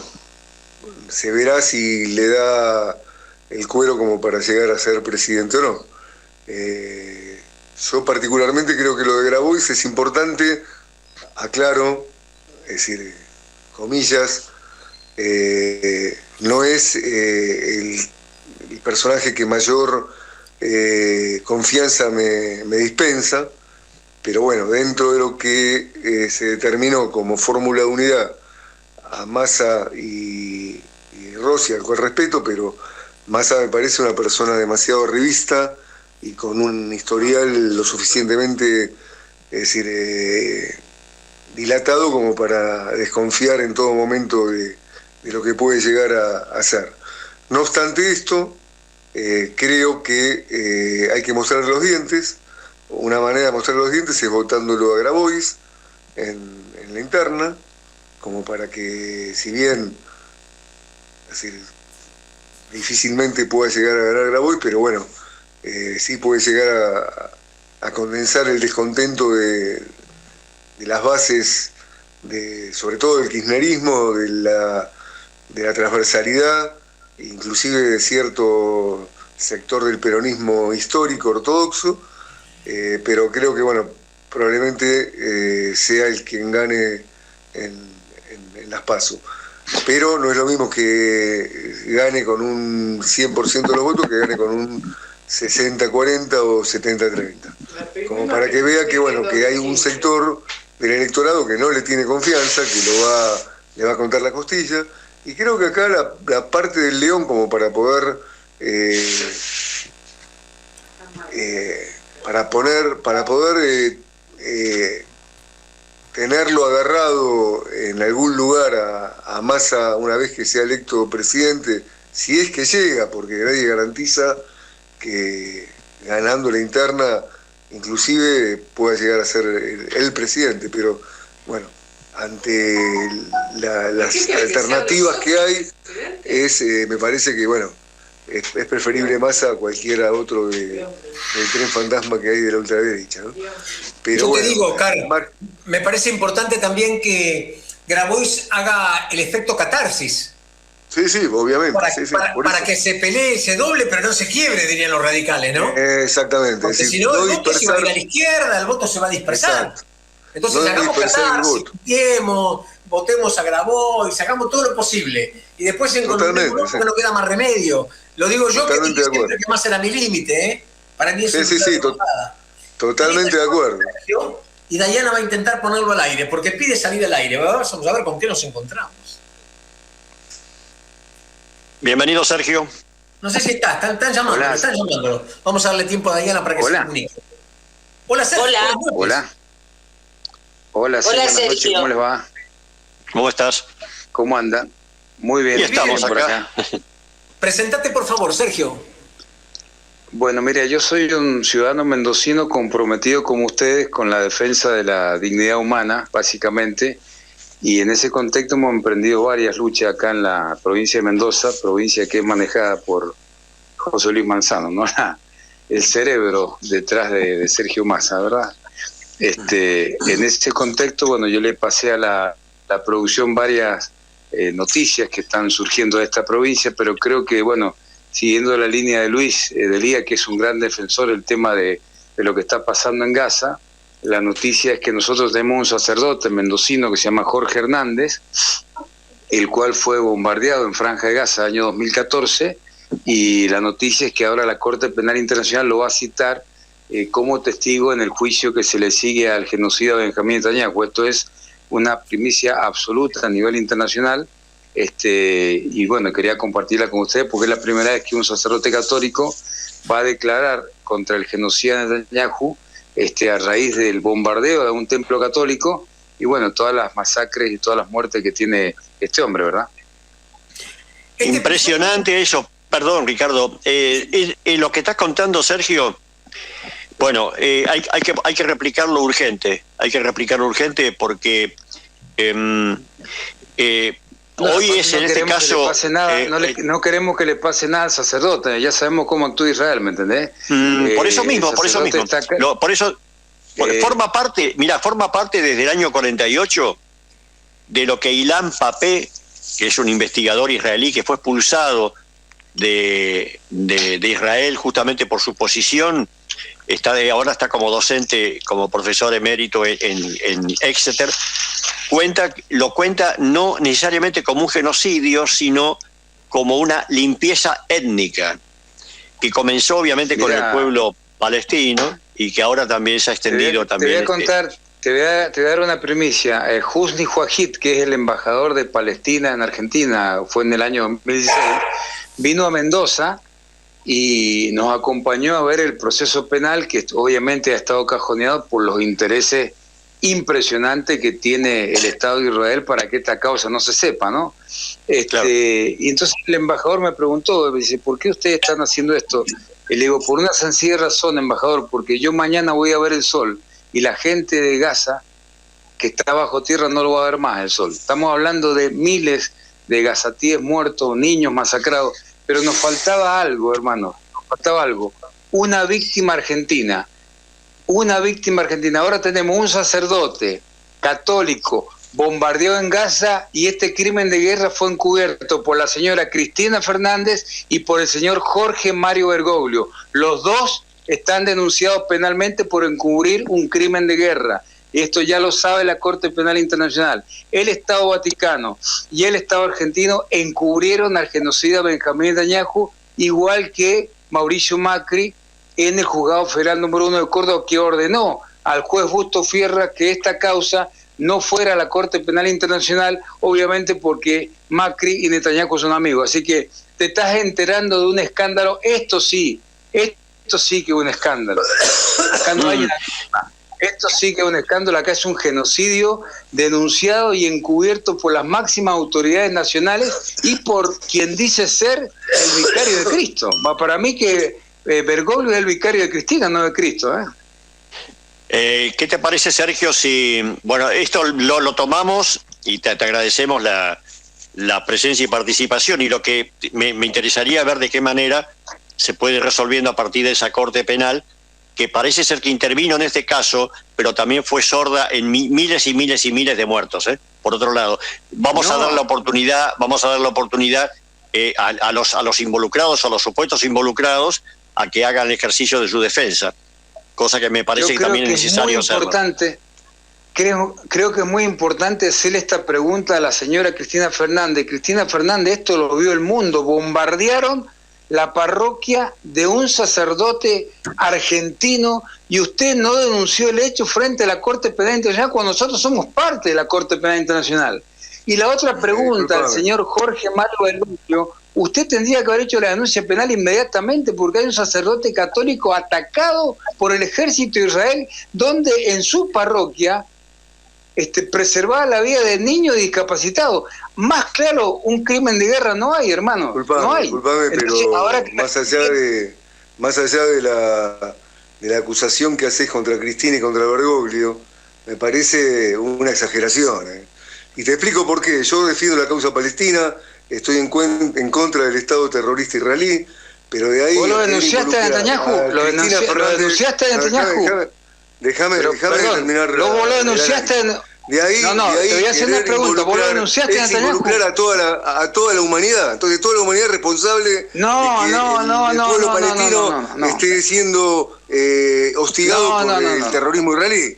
se verá si le da el cuero como para llegar a ser presidente o no. Yo particularmente creo que lo de Grabois es importante, aclaro, es decir, comillas, no es el personaje que mayor confianza me dispensa, pero bueno, dentro de lo que se determinó como fórmula de unidad a Massa y Rossi, al cual respeto, pero Massa me parece una persona demasiado revista y con un historial lo suficientemente, es decir, dilatado como para desconfiar en todo momento de lo que puede llegar a hacer. No obstante esto, creo que hay que mostrar los dientes. Una manera de mostrar los dientes es votándolo a Grabois en la interna, como para que, si bien, es decir, difícilmente pueda llegar a ganar Grabois, pero bueno, sí puede llegar a condensar el descontento de las bases, sobre todo del kirchnerismo, de la transversalidad, inclusive de cierto sector del peronismo histórico ortodoxo, pero creo que, bueno, probablemente sea el quien gane en las PASO. Pero no es lo mismo que gane con un 100% de los votos que gane con un 60-40 o 70-30. Como para que vea que, bueno, que hay un sector del electorado que no le tiene confianza, que le va a contar la costilla. Y creo que acá la parte del león, como para poder tenerlo agarrado en algún lugar a Massa una vez que sea electo presidente, si es que llega, porque nadie garantiza que ganando la interna inclusive pueda llegar a ser el presidente, pero bueno, ante las alternativas que hay, me parece que, bueno, es preferible Massa a cualquiera otro del tren fantasma que hay de la ultraderecha, ¿no? Pero yo bueno, te digo, Carlos, me parece importante también que Grabois haga el efecto catarsis. Sí, obviamente. Para que se pelee, se doble, pero no se quiebre, dirían los radicales, ¿no? Exactamente. Porque si no, el voto se va a ir a la izquierda, el voto se va a dispersar. Exacto. Entonces, hagamos catarsis, votemos a Grabois, hagamos todo lo posible. Y después encontremos un grupo que no queda más remedio. Lo digo yo, que dije siempre que más era mi límite, ¿eh? Para mí es totalmente de acuerdo. Y Dayana va a intentar ponerlo al aire, porque pide salir al aire. Vamos a ver con qué nos encontramos. Bienvenido, Sergio. No sé si están llamándolo. Vamos a darle tiempo a Dayana para que se comunique. Hola, Sergio. Hola, Sergio. Noches, ¿cómo les va? ¿Cómo estás? ¿Cómo andan? Muy bien. Y estamos acá. Presentate, por favor, Sergio. Bueno, mira, yo soy un ciudadano mendocino comprometido como ustedes con la defensa de la dignidad humana, básicamente, y en ese contexto hemos emprendido varias luchas acá en la provincia de Mendoza, provincia que es manejada por José Luis Manzano, ¿no? El cerebro detrás de Sergio Massa, ¿verdad? En ese contexto, bueno, yo le pasé a la producción varias noticias que están surgiendo de esta provincia, pero creo que, bueno, siguiendo la línea de Luis Delía, que es un gran defensor del tema de lo que está pasando en Gaza, la noticia es que nosotros tenemos un sacerdote mendocino que se llama Jorge Hernández, el cual fue bombardeado en Franja de Gaza en el año 2014, y la noticia es que ahora la Corte Penal Internacional lo va a citar como testigo en el juicio que se le sigue al genocida Benjamín Netanyahu. Esto es una primicia absoluta a nivel internacional, y bueno, quería compartirla con ustedes porque es la primera vez que un sacerdote católico va a declarar contra el genocida Netanyahu a raíz del bombardeo de un templo católico y bueno, todas las masacres y todas las muertes que tiene este hombre, ¿verdad? Impresionante eso. Perdón, Ricardo. Lo que estás contando, Sergio, bueno, hay que replicarlo urgente. Hay que replicarlo urgente porque hoy es en este caso... no queremos que le pase nada al sacerdote. Ya sabemos cómo actúa Israel, ¿me entendés? Por eso mismo. Forma parte desde el año 48 de lo que Ilan Papé, que es un investigador israelí que fue expulsado de Israel justamente por su posición, ahora está como docente, como profesor emérito en Exeter, lo cuenta no necesariamente como un genocidio, sino como una limpieza étnica, que comenzó obviamente con el pueblo palestino y que ahora también se ha extendido también. Te voy a dar una primicia. Husni Ouahid, que es el embajador de Palestina en Argentina, fue en el año 2016, vino a Mendoza y nos acompañó a ver el proceso penal, que obviamente ha estado cajoneado por los intereses impresionantes que tiene el Estado de Israel para que esta causa no se sepa, ¿no? Claro. Y entonces el embajador me preguntó, me dice, ¿por qué ustedes están haciendo esto? Y le digo, por una sencilla razón, embajador, porque yo mañana voy a ver el sol y la gente de Gaza, que está bajo tierra, no lo va a ver más el sol. Estamos hablando de miles de gazatíes muertos, niños masacrados, pero nos faltaba algo, hermano, nos faltaba algo. Una víctima argentina. Ahora tenemos un sacerdote católico bombardeado en Gaza y este crimen de guerra fue encubierto por la señora Cristina Fernández y por el señor Jorge Mario Bergoglio. Los dos están denunciados penalmente por encubrir un crimen de guerra. Esto ya lo sabe la Corte Penal Internacional. El Estado Vaticano y el Estado argentino encubrieron al genocida Benjamín Netanyahu, igual que Mauricio Macri en el Juzgado Federal número 1 de Córdoba, que ordenó al juez Busto Fierra que esta causa no fuera a la Corte Penal Internacional, obviamente porque Macri y Netanyahu son amigos. Así que te estás enterando de un escándalo. Esto sí que es un escándalo. Acá no hay nada. Esto sí que es un escándalo. Acá es un genocidio denunciado y encubierto por las máximas autoridades nacionales y por quien dice ser el vicario de Cristo. Para mí que Bergoglio es el vicario de Cristina, no de Cristo, ¿Qué te parece, Sergio, si... Bueno, esto lo tomamos y te agradecemos la la presencia y participación, y lo que me interesaría ver de qué manera se puede ir resolviendo a partir de esa Corte Penal, que parece ser que intervino en este caso, pero también fue sorda en miles y miles y miles de muertos. Por otro lado, vamos a dar la oportunidad a los involucrados, a los supuestos involucrados, a que hagan el ejercicio de su defensa, cosa que me parece que también es necesario hacerlo. Creo que es muy importante hacerle esta pregunta a la señora Cristina Fernández. Cristina Fernández, esto lo vio el mundo, bombardearon la parroquia de un sacerdote argentino y usted no denunció el hecho frente a la Corte Penal Internacional cuando nosotros somos parte de la Corte Penal Internacional. Y la otra pregunta al señor Jorge Mario Berluccio, usted tendría que haber hecho la denuncia penal inmediatamente porque hay un sacerdote católico atacado por el ejército de Israel donde en su parroquia preservaba la vida de niños discapacitados. Más claro, un crimen de guerra no hay, hermano. No hay. Disculpame, pero ahora que más allá de la acusación que haces contra Cristina y contra Bergoglio, me parece una exageración. Y te explico por qué. Yo defiendo la causa palestina, estoy en contra del Estado terrorista israelí, pero de ahí... ¿Vos lo denunciaste a Netanyahu? ¿Lo denunciaste a Netanyahu? Déjame terminar. ¿Vos lo denunciaste? De ahí, te voy a hacer una pregunta. ¿Vos lo denunciaste a Netanyahu? Involucrar a toda la humanidad. Entonces, toda la humanidad es responsable de que el pueblo palestino esté siendo hostigado por el terrorismo israelí.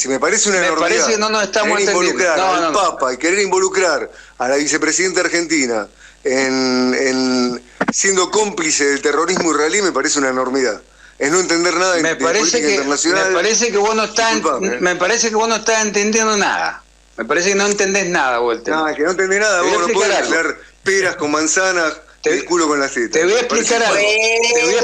Me parece una enormidad. Me parece que no nos estamos entendiendo. Involucrar al Papa y querer involucrar a la vicepresidenta argentina en siendo cómplice del terrorismo israelí me parece una enormidad. Es no entender nada de política internacional. Me parece que vos no estás entendiendo nada. Me parece que no entendés nada, Walter. No, es que no entendés nada. Vos no podés mezclar peras con manzanas, el culo con las tetas. Te voy a explicar algo. Te voy a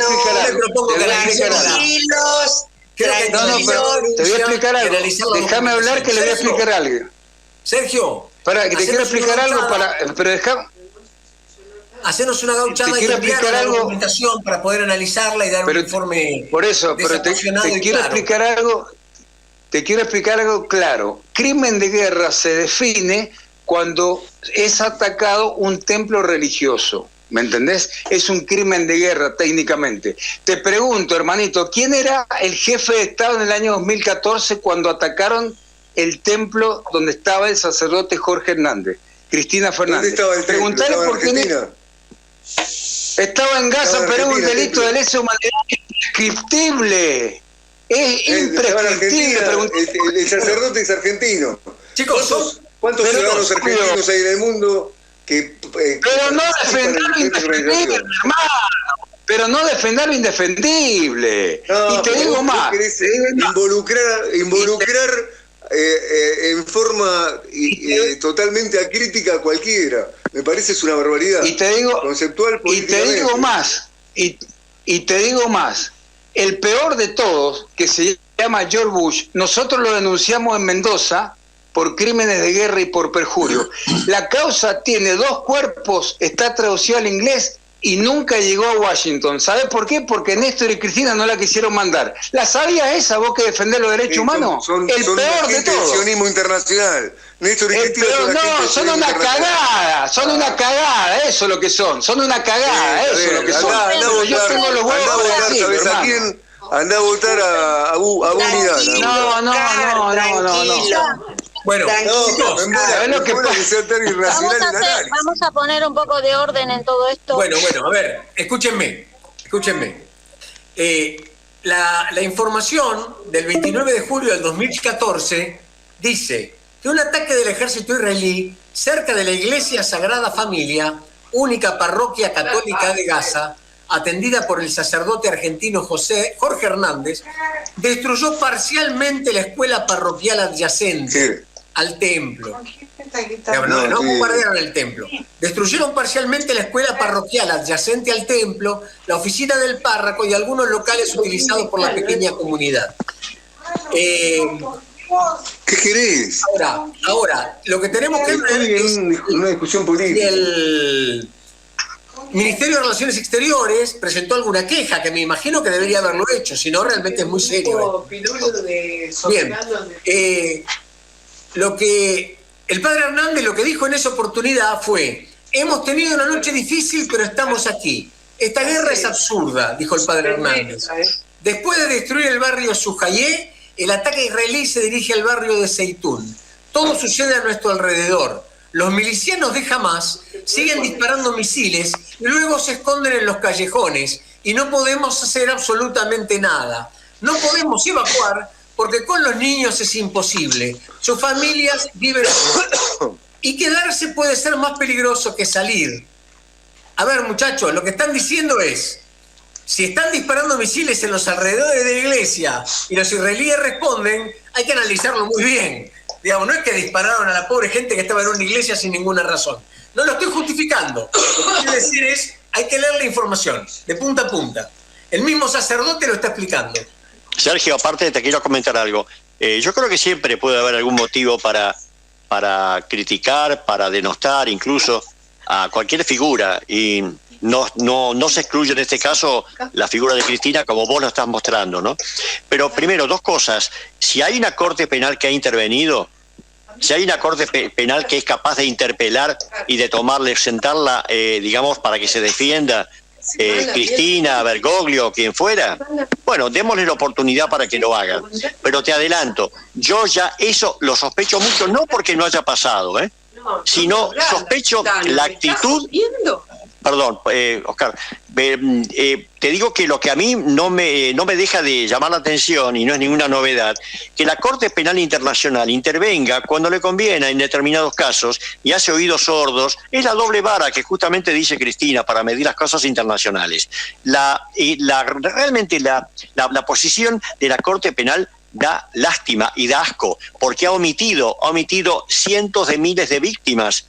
explicar algo. Déjame hablar que le voy a explicar algo. Sergio. Que te quiero explicar algo pero déjame. Hacernos una gauchada y enviar la documentación para poder analizarla y dar un informe. Por eso, pero te quiero explicar algo. Te quiero explicar algo claro. Crimen de guerra se define cuando es atacado un templo religioso. ¿Me entendés? Es un crimen de guerra técnicamente. Te pregunto, hermanito, ¿quién era el jefe de Estado en el año 2014 cuando atacaron el templo donde estaba el sacerdote Jorge Hernández? Cristina Fernández. ¿Dónde estaba el templo? Preguntale por qué. Estaba en Gaza, pero un delito de lesa humanidad imprescriptible. Es imprescriptible. El sacerdote es argentino. Chicos, ¿cuántos ciudadanos argentinos hay en el mundo que... pero no defender lo indefendible, hermano. Pero no defender lo indefendible. No, y te digo más. Involucrar en forma totalmente acrítica a cualquiera. Me parece es una barbaridad. Y te digo, conceptual políticamente. Y te digo más. El peor de todos, que se llama George Bush, nosotros lo denunciamos en Mendoza por crímenes de guerra y por perjurio. La causa tiene 2 cuerpos, está traducido al inglés y nunca llegó a Washington. ¿Sabés por qué? Porque Néstor y Cristina no la quisieron mandar. ¿La sabías esa, vos que defendés los derechos humanos? Son peor de todo. Sionismo internacional. Néstor y Cristina son una cagada, una cagada, eso es lo que son. Son una cagada, eso es lo que son. Yo tengo los huevos para decir, ¿sabés a quién? Andá a votar a Unidad. No. Bueno, chicos, vamos a poner un poco de orden en todo esto. Bueno, a ver, escúchenme. La información del 29 de julio del 2014 dice que un ataque del ejército israelí cerca de la iglesia Sagrada Familia, única parroquia católica de Gaza, atendida por el sacerdote argentino Jorge Hernández, destruyó parcialmente la escuela parroquial adyacente al templo. No bombardearon el templo. Destruyeron parcialmente la escuela parroquial adyacente al templo, la oficina del párroco y algunos locales utilizados por la pequeña comunidad. ¿Qué querés? Ahora, lo que tenemos que ver es una discusión política. El Ministerio de Relaciones Exteriores presentó alguna queja, que me imagino que debería haberlo hecho, si no realmente es muy serio. Bien, lo que El padre Hernández lo que dijo en esa oportunidad fue: hemos tenido una noche difícil, pero estamos aquí. Esta guerra es absurda, dijo el padre Hernández. Después de destruir el barrio Sujayé, el ataque israelí se dirige al barrio de Zeitún. Todo sucede a nuestro alrededor. Los milicianos de Hamás siguen disparando misiles y luego se esconden en los callejones y no podemos hacer absolutamente nada. No podemos evacuar porque con los niños es imposible. Sus familias viven y quedarse puede ser más peligroso que salir. A ver, muchachos, lo que están diciendo es: si están disparando misiles en los alrededores de la iglesia y los israelíes responden, hay que analizarlo muy bien. Digamos, no es que dispararon a la pobre gente que estaba en una iglesia sin ninguna razón. No lo estoy justificando. Lo que quiero decir es, hay que leer la información, de punta a punta. El mismo sacerdote lo está explicando. Sergio, aparte te quiero comentar algo. Yo creo que siempre puede haber algún motivo para criticar, para denostar incluso a cualquier figura, y no se excluye en este caso la figura de Cristina, como vos lo estás mostrando, ¿no? Pero primero, dos cosas. Si hay una corte penal que ha intervenido, si hay una corte penal que es capaz de interpelar y de tomarle, sentarla, digamos, para que se defienda Cristina, Bergoglio, quien fuera, bueno, démosle la oportunidad para que lo hagan. Pero te adelanto, yo ya eso lo sospecho mucho, no porque no haya pasado, sino sospecho la actitud. Perdón, Oscar, te digo que lo que a mí no me deja de llamar la atención, y no es ninguna novedad, que la Corte Penal Internacional intervenga cuando le conviene en determinados casos y hace oídos sordos. Es la doble vara que justamente dice Cristina para medir las cosas internacionales. Realmente la posición de la Corte Penal da lástima y da asco, porque ha omitido cientos de miles de víctimas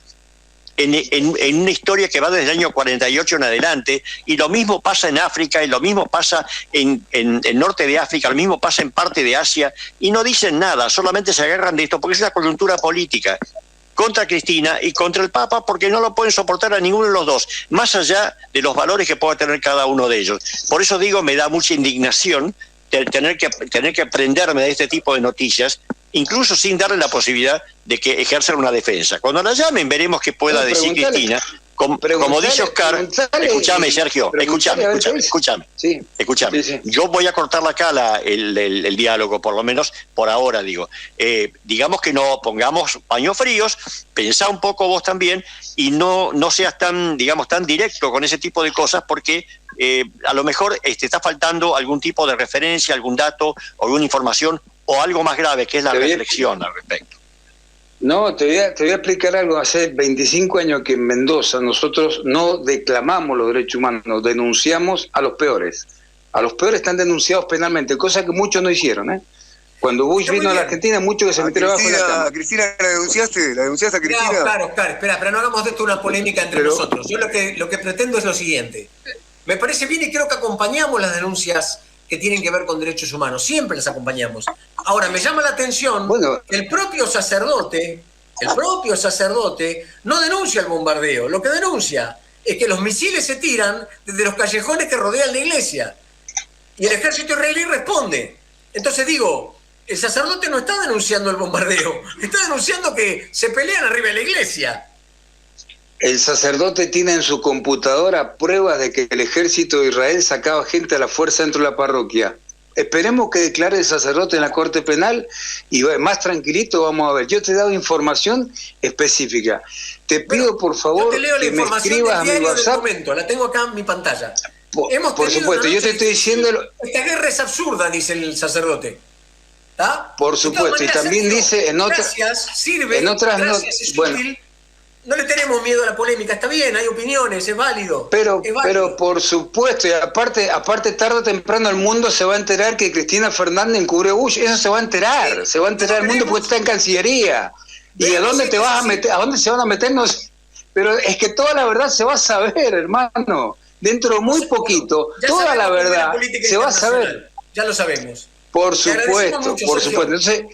en una historia que va desde el año 48 en adelante, y lo mismo pasa en África, y lo mismo pasa en el norte de África, lo mismo pasa en parte de Asia, y no dicen nada, solamente se agarran de esto, porque es una coyuntura política contra Cristina y contra el Papa, porque no lo pueden soportar a ninguno de los dos, más allá de los valores que pueda tener cada uno de ellos. Por eso digo, me da mucha indignación tener que prenderme de este tipo de noticias, incluso sin darle la posibilidad de que ejerzan una defensa. Cuando la llamen veremos qué pueda decir Cristina. Como dice Oscar, escúchame, Sergio, escúchame. Sí. Yo voy a cortar acá el diálogo, por lo menos por ahora, digo. Digamos que no pongamos paños fríos, pensá un poco vos también, y no seas tan directo con ese tipo de cosas, porque a lo mejor te está faltando algún tipo de referencia, algún dato, alguna información, o algo más grave, que es la reflexión al respecto. No, te voy a explicar algo. Hace 25 años que en Mendoza nosotros no declamamos los derechos humanos, denunciamos a los peores. A los peores están denunciados penalmente, cosa que muchos no hicieron, Cuando Bush vino a la Argentina, muchos que se metieron abajo de la cama. Cristina, ¿la denunciaste? ¿La denunciaste a Cristina? Claro, espera, pero no hagamos de esto una polémica entre nosotros. Yo lo que pretendo es lo siguiente. Me parece bien y creo que acompañamos las denuncias que tienen que ver con derechos humanos. Siempre las acompañamos. Ahora, me llama la atención que el propio sacerdote no denuncia el bombardeo. Lo que denuncia es que los misiles se tiran desde los callejones que rodean la iglesia. Y el ejército israelí responde. Entonces digo, el sacerdote no está denunciando el bombardeo, está denunciando que se pelean arriba de la iglesia. El sacerdote tiene en su computadora pruebas de que el ejército de Israel sacaba gente a la fuerza dentro de la parroquia. Esperemos que declare el sacerdote en la Corte Penal y más tranquilito vamos a ver. Yo te he dado información específica. Te pido por favor que me escribas a mi WhatsApp. Momento, la tengo acá en mi pantalla. Por supuesto, yo te estoy diciendo... Esta guerra es absurda, dice el sacerdote. ¿Está? Por supuesto, y también dice en otras... No le tenemos miedo a la polémica, está bien, hay opiniones, es válido. Pero por supuesto, y aparte tarde o temprano el mundo se va a enterar que Cristina Fernández encubrió a Bush, eso se va a enterar el mundo porque está en Cancillería. ¿Y a dónde te vas a meter? ¿A dónde se van a meter? No sé. Pero es que toda la verdad se va a saber, hermano. Dentro de muy poquito, toda la verdad se va a saber. Ya lo sabemos. Por supuesto. Entonces,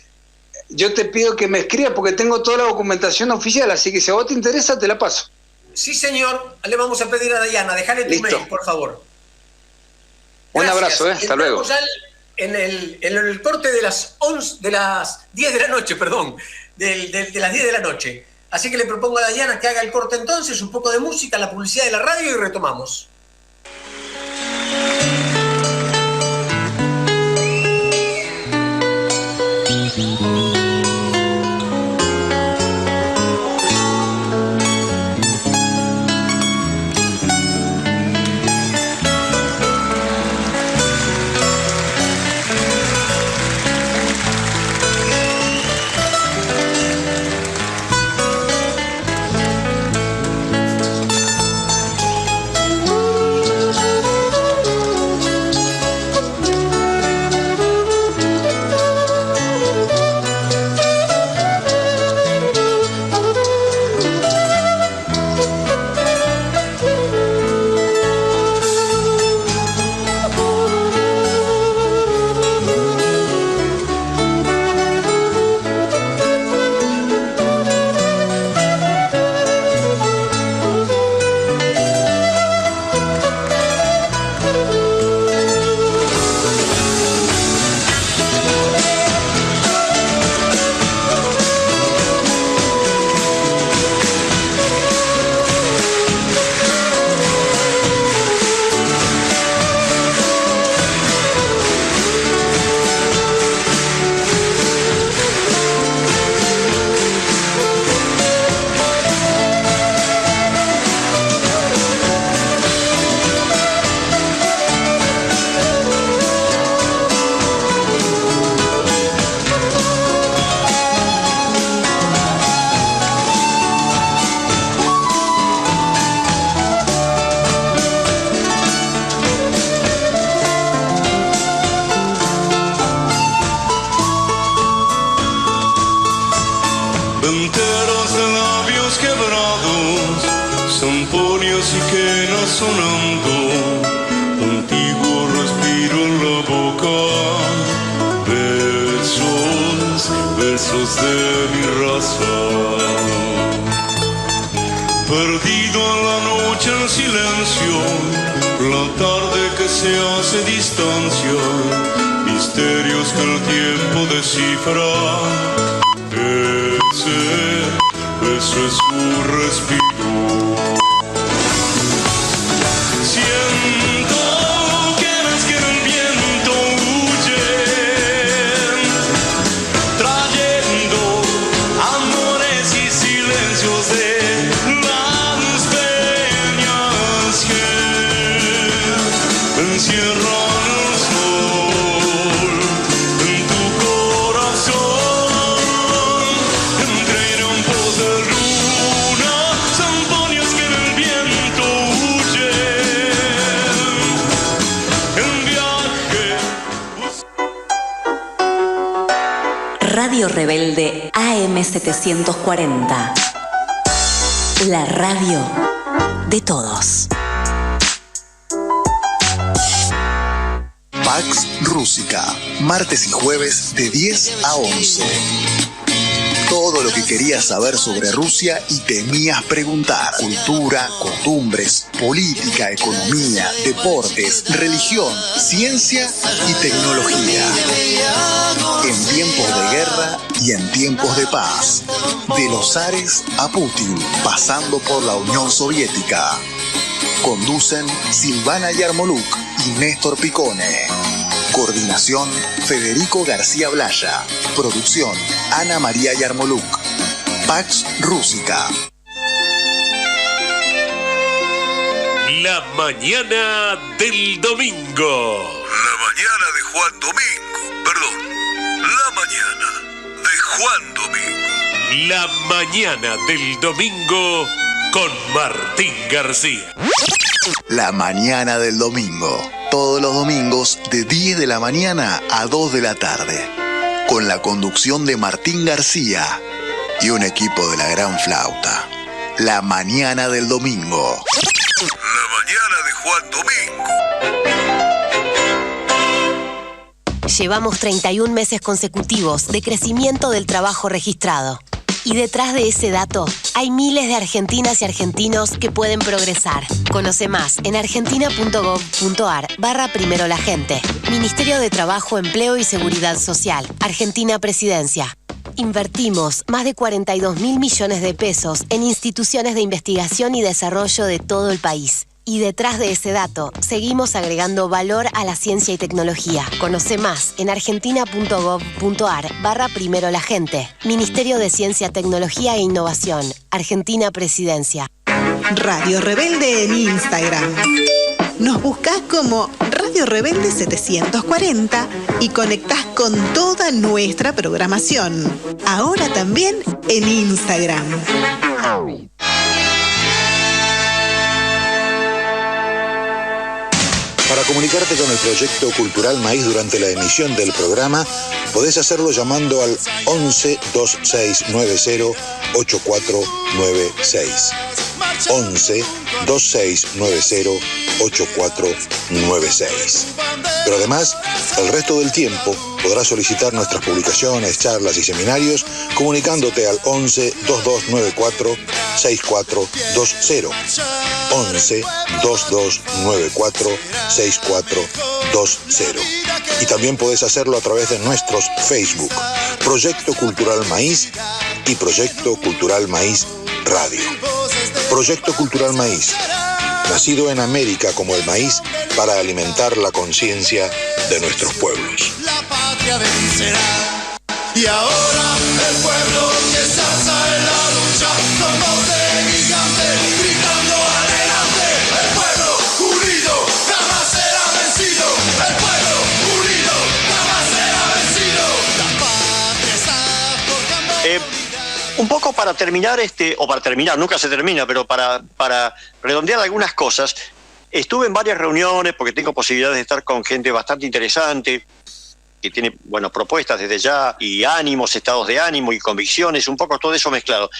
yo te pido que me escribas porque tengo toda la documentación oficial, así que si a vos te interesa, te la paso. Sí, señor. Le vamos a pedir a Dayana, dejale tu mail, por favor. Un abrazo, hasta luego. Ya en el corte de las 10 de la noche, de las 10 de la noche. Así que le propongo a Dayana que haga el corte entonces, un poco de música, la publicidad de la radio y retomamos. Radio Rebelde AM740. La radio de todos. Pax Rúsica, martes y jueves de 10 a 11. Todo lo que querías saber sobre Rusia y temías preguntar. Cultura, costumbres, política, economía, deportes, religión, ciencia y tecnología. En tiempos de guerra y en tiempos de paz. De los zares a Putin, pasando por la Unión Soviética. Conducen Silvana Yarmoluk y Néstor Picone. Coordinación, Federico García Blaya. Producción, Ana María Yarmoluk. Pax Rúsica. La mañana del domingo. La mañana de Juan Domingo. Perdón. La mañana de Juan Domingo. La mañana del domingo con Martín García. La mañana del domingo. Todos los domingos de 10 de la mañana a 2 de la tarde. Con la conducción de Martín García y un equipo de la Gran Flauta. La mañana del domingo. La mañana de Juan Domingo. Llevamos 31 meses consecutivos de crecimiento del trabajo registrado. Y detrás de ese dato hay miles de argentinas y argentinos que pueden progresar. Conoce más en argentina.gov.ar/primero la gente. Ministerio de Trabajo, Empleo y Seguridad Social. Argentina Presidencia. Invertimos más de 42.000 millones de pesos en instituciones de investigación y desarrollo de todo el país. Y detrás de ese dato, seguimos agregando valor a la ciencia y tecnología. Conoce más en argentina.gov.ar/primero la gente. Ministerio de Ciencia, Tecnología e Innovación. Argentina Presidencia. Radio Rebelde en Instagram. Nos buscás como Radio Rebelde 740 y conectás con toda nuestra programación. Ahora también en Instagram. Para comunicarte con el Proyecto Cultural Maíz durante la emisión del programa, podés hacerlo llamando al 11 2690 8496. 11 2690 8496. Pero además, el resto del tiempo podrás solicitar nuestras publicaciones, charlas y seminarios comunicándote al 11 2294 6420. 11 2294 6420. Y también podés hacerlo a través de nuestros Facebook, Proyecto Cultural Maíz y Proyecto Cultural Maíz Radio. Proyecto Cultural Maíz, nacido en América como el maíz para alimentar la conciencia de nuestros pueblos. La patria vencerá. Y ahora el pueblo que se alza en la lucha con voz de gigante, gritando adelante. El pueblo unido jamás será vencido. El pueblo unido jamás será vencido. La patria está forjando. Un poco para terminar, nunca se termina, pero para redondear algunas cosas, estuve en varias reuniones porque tengo posibilidades de estar con gente bastante interesante, que tiene, propuestas desde ya, y ánimos, estados de ánimo y convicciones, un poco todo eso mezclado.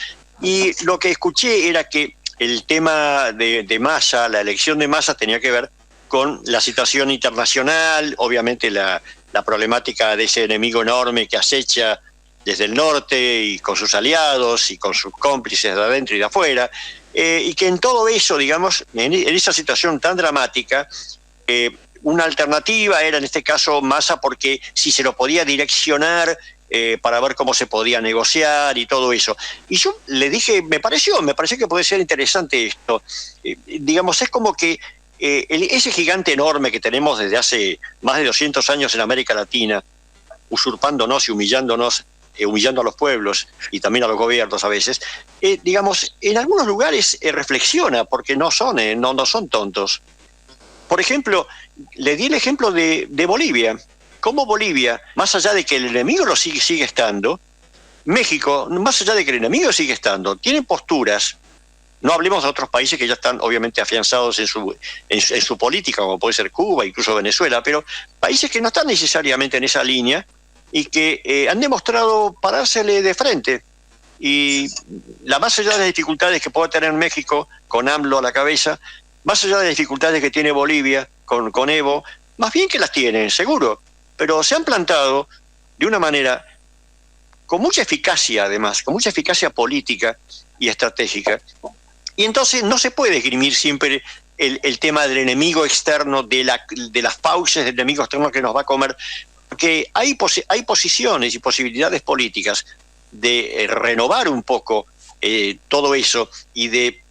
Y lo que escuché era que el tema de Massa, la elección de Massa, tenía que ver con la situación internacional, obviamente la problemática de ese enemigo enorme que acecha desde el norte y con sus aliados y con sus cómplices de adentro y de afuera, y que en todo eso, digamos, en esa situación tan dramática, una alternativa era en este caso Massa, porque si se lo podía direccionar para ver cómo se podía negociar y todo eso. Y yo le dije, me pareció que puede ser interesante esto. Digamos, es como que ese gigante enorme que tenemos desde hace más de 200 años en América Latina, usurpándonos y humillándonos, humillando a los pueblos y también a los gobiernos a veces, digamos, en algunos lugares reflexiona, porque no son tontos. Por ejemplo, le di el ejemplo de Bolivia. Cómo Bolivia, más allá de que el enemigo lo sigue estando, México, más allá de que el enemigo sigue estando, tiene posturas, no hablemos de otros países que ya están obviamente afianzados en su política, como puede ser Cuba, incluso Venezuela, pero países que no están necesariamente en esa línea, y que han demostrado parársele de frente. Y más allá de las dificultades que puede tener México, con AMLO a la cabeza, más allá de las dificultades que tiene Bolivia, con Evo, más bien que las tienen, seguro, pero se han plantado de una manera con mucha eficacia, además, con mucha eficacia política y estratégica. Y entonces no se puede esgrimir siempre el tema del enemigo externo, de las fauces del enemigo externo que nos va a comer, porque hay posiciones y posibilidades políticas de renovar un poco todo eso y de,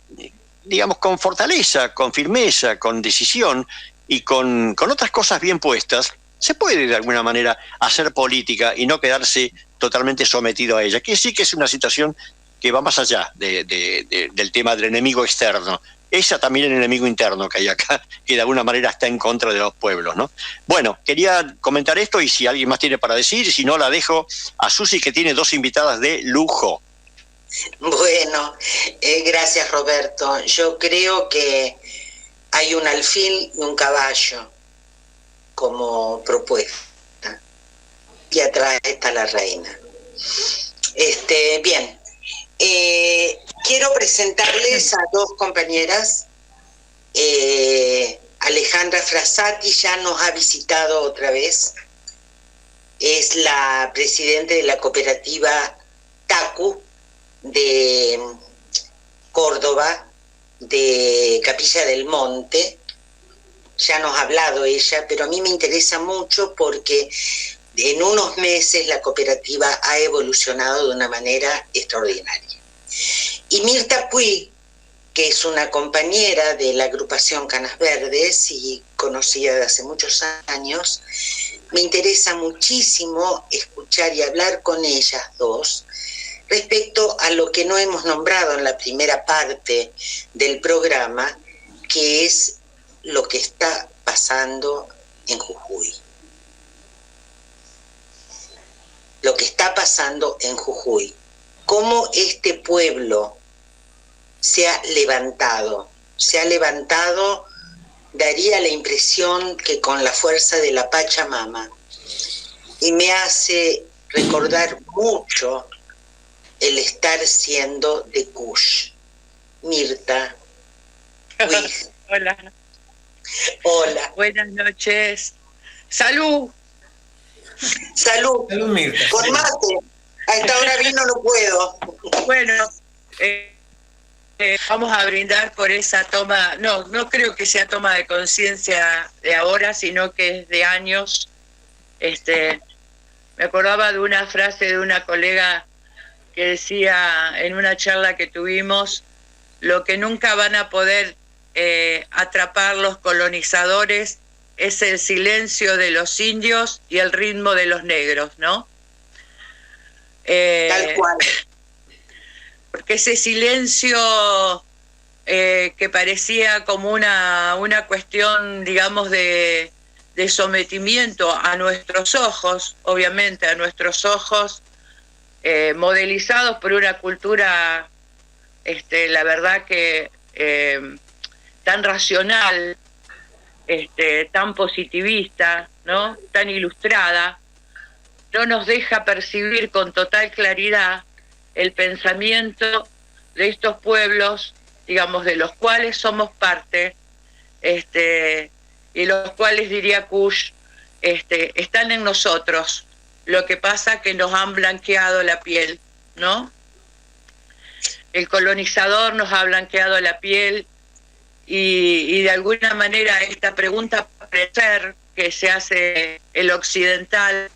digamos, con fortaleza, con firmeza, con decisión y con otras cosas bien puestas, se puede de alguna manera hacer política y no quedarse totalmente sometido a ella, que sí que es una situación que va más allá del tema del enemigo externo. Esa también es el enemigo interno que hay acá, que de alguna manera está en contra de los pueblos, ¿no? Bueno, quería comentar esto y si alguien más tiene para decir, si no la dejo a Susi, que tiene dos invitadas de lujo. Bueno, gracias Roberto. Yo creo que hay un alfil y un caballo como propuesta y atrás está la reina. Bien. Quiero presentarles a dos compañeras. Alejandra Frassati ya nos ha visitado otra vez. Es la presidenta de la cooperativa TACU de Córdoba, de Capilla del Monte. Ya nos ha hablado ella, pero a mí me interesa mucho porque en unos meses la cooperativa ha evolucionado de una manera extraordinaria. Y Mirta Puig, que es una compañera de la agrupación Canas Verdes y conocida de hace muchos años, me interesa muchísimo escuchar y hablar con ellas dos respecto a lo que no hemos nombrado en la primera parte del programa, que es lo que está pasando en Jujuy. Lo que está pasando en Jujuy. Cómo este pueblo se ha levantado, daría la impresión que con la fuerza de la Pachamama, y me hace recordar mucho el estar siendo de Kush. Mirta. Hola. Hola. Buenas noches. ¡Salud! Salud. Salud, Mirta. Con mate. A esta hora vino no puedo. Bueno, vamos a brindar por esa toma, no creo que sea toma de conciencia de ahora, sino que es de años. Me acordaba de una frase de una colega que decía en una charla que tuvimos: lo que nunca van a poder atrapar los colonizadores es el silencio de los indios y el ritmo de los negros, ¿no? Tal cual. Porque ese silencio que parecía como una cuestión, digamos, de sometimiento a nuestros ojos, obviamente a nuestros ojos, modelizados por una cultura, la verdad que tan racional, tan positivista, ¿no? Tan ilustrada, no nos deja percibir con total claridad el pensamiento de estos pueblos, digamos, de los cuales somos parte, y los cuales, diría Kush, están en nosotros. Lo que pasa que nos han blanqueado la piel, ¿no? El colonizador nos ha blanqueado la piel y de alguna manera esta pregunta que se hace el occidental,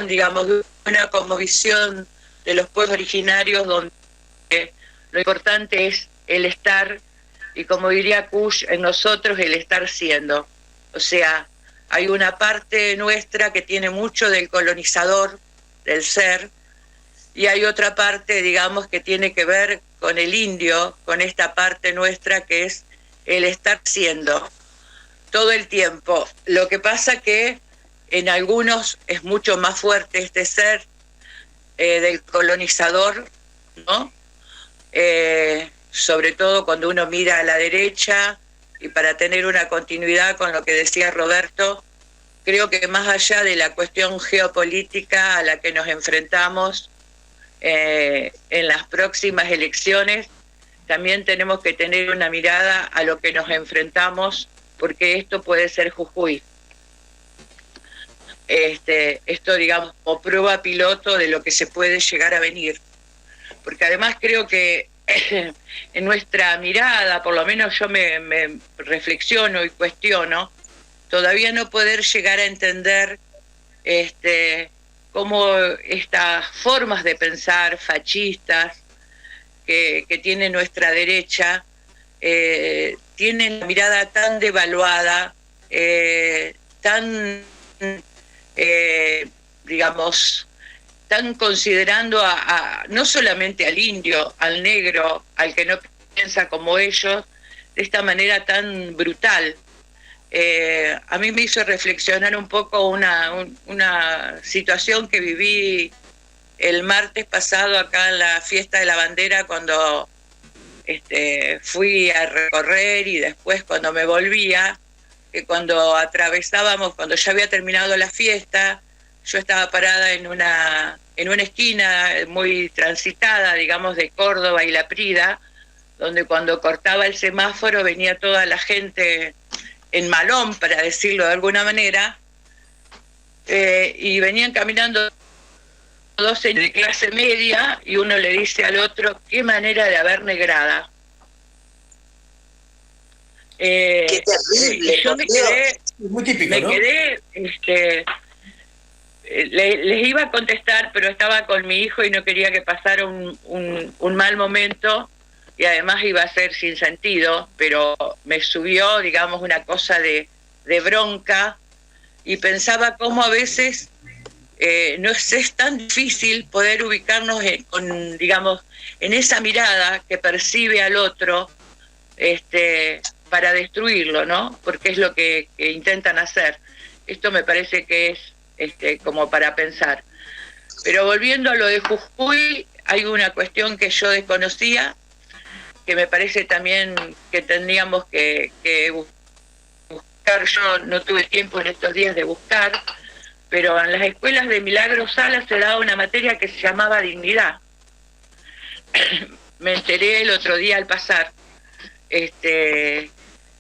digamos, una cosmovisión de los pueblos originarios donde lo importante es el estar, y como diría Kush, en nosotros el estar siendo. O sea, hay una parte nuestra que tiene mucho del colonizador, del ser, y hay otra parte, digamos, que tiene que ver con el indio, con esta parte nuestra que es el estar siendo todo el tiempo. Lo que pasa que en algunos es mucho más fuerte este ser del colonizador, ¿no? Sobre todo cuando uno mira a la derecha, y para tener una continuidad con lo que decía Roberto, creo que más allá de la cuestión geopolítica a la que nos enfrentamos en las próximas elecciones, también tenemos que tener una mirada a lo que nos enfrentamos, porque esto puede ser Jujuy. Esto, digamos, como prueba piloto de lo que se puede llegar a venir. Porque además creo que en nuestra mirada, por lo menos yo me reflexiono y cuestiono, todavía no poder llegar a entender cómo estas formas de pensar fascistas que tiene nuestra derecha tienen la mirada tan devaluada, digamos, están considerando no solamente al indio, al negro, al que no piensa como ellos, de esta manera tan brutal. A mí me hizo reflexionar un poco una situación que viví el martes pasado acá en la fiesta de la bandera, cuando fui a recorrer, y después cuando me volvía, que cuando atravesábamos, cuando ya había terminado la fiesta, yo estaba parada en una esquina muy transitada, digamos, de Córdoba y La Prida, donde cuando cortaba el semáforo venía toda la gente en malón, para decirlo de alguna manera, y venían caminando todos de clase media, y uno le dice al otro: qué manera de haber negrada. Qué terrible, yo me quedé, Muy típico, me ¿no? quedé, les iba a contestar, pero estaba con mi hijo y no quería que pasara un mal momento, y además iba a ser sin sentido, pero me subió, digamos, una cosa de bronca, y pensaba cómo a veces no es tan difícil poder ubicarnos digamos, en esa mirada que percibe al otro para destruirlo, ¿no? Porque es lo que intentan hacer. Esto me parece que es como para pensar. Pero volviendo a lo de Jujuy, hay una cuestión que yo desconocía, que me parece también que tendríamos que buscar. Yo no tuve tiempo en estos días de buscar, pero en las escuelas de Milagro Sala se daba una materia que se llamaba dignidad. Me enteré el otro día al pasar.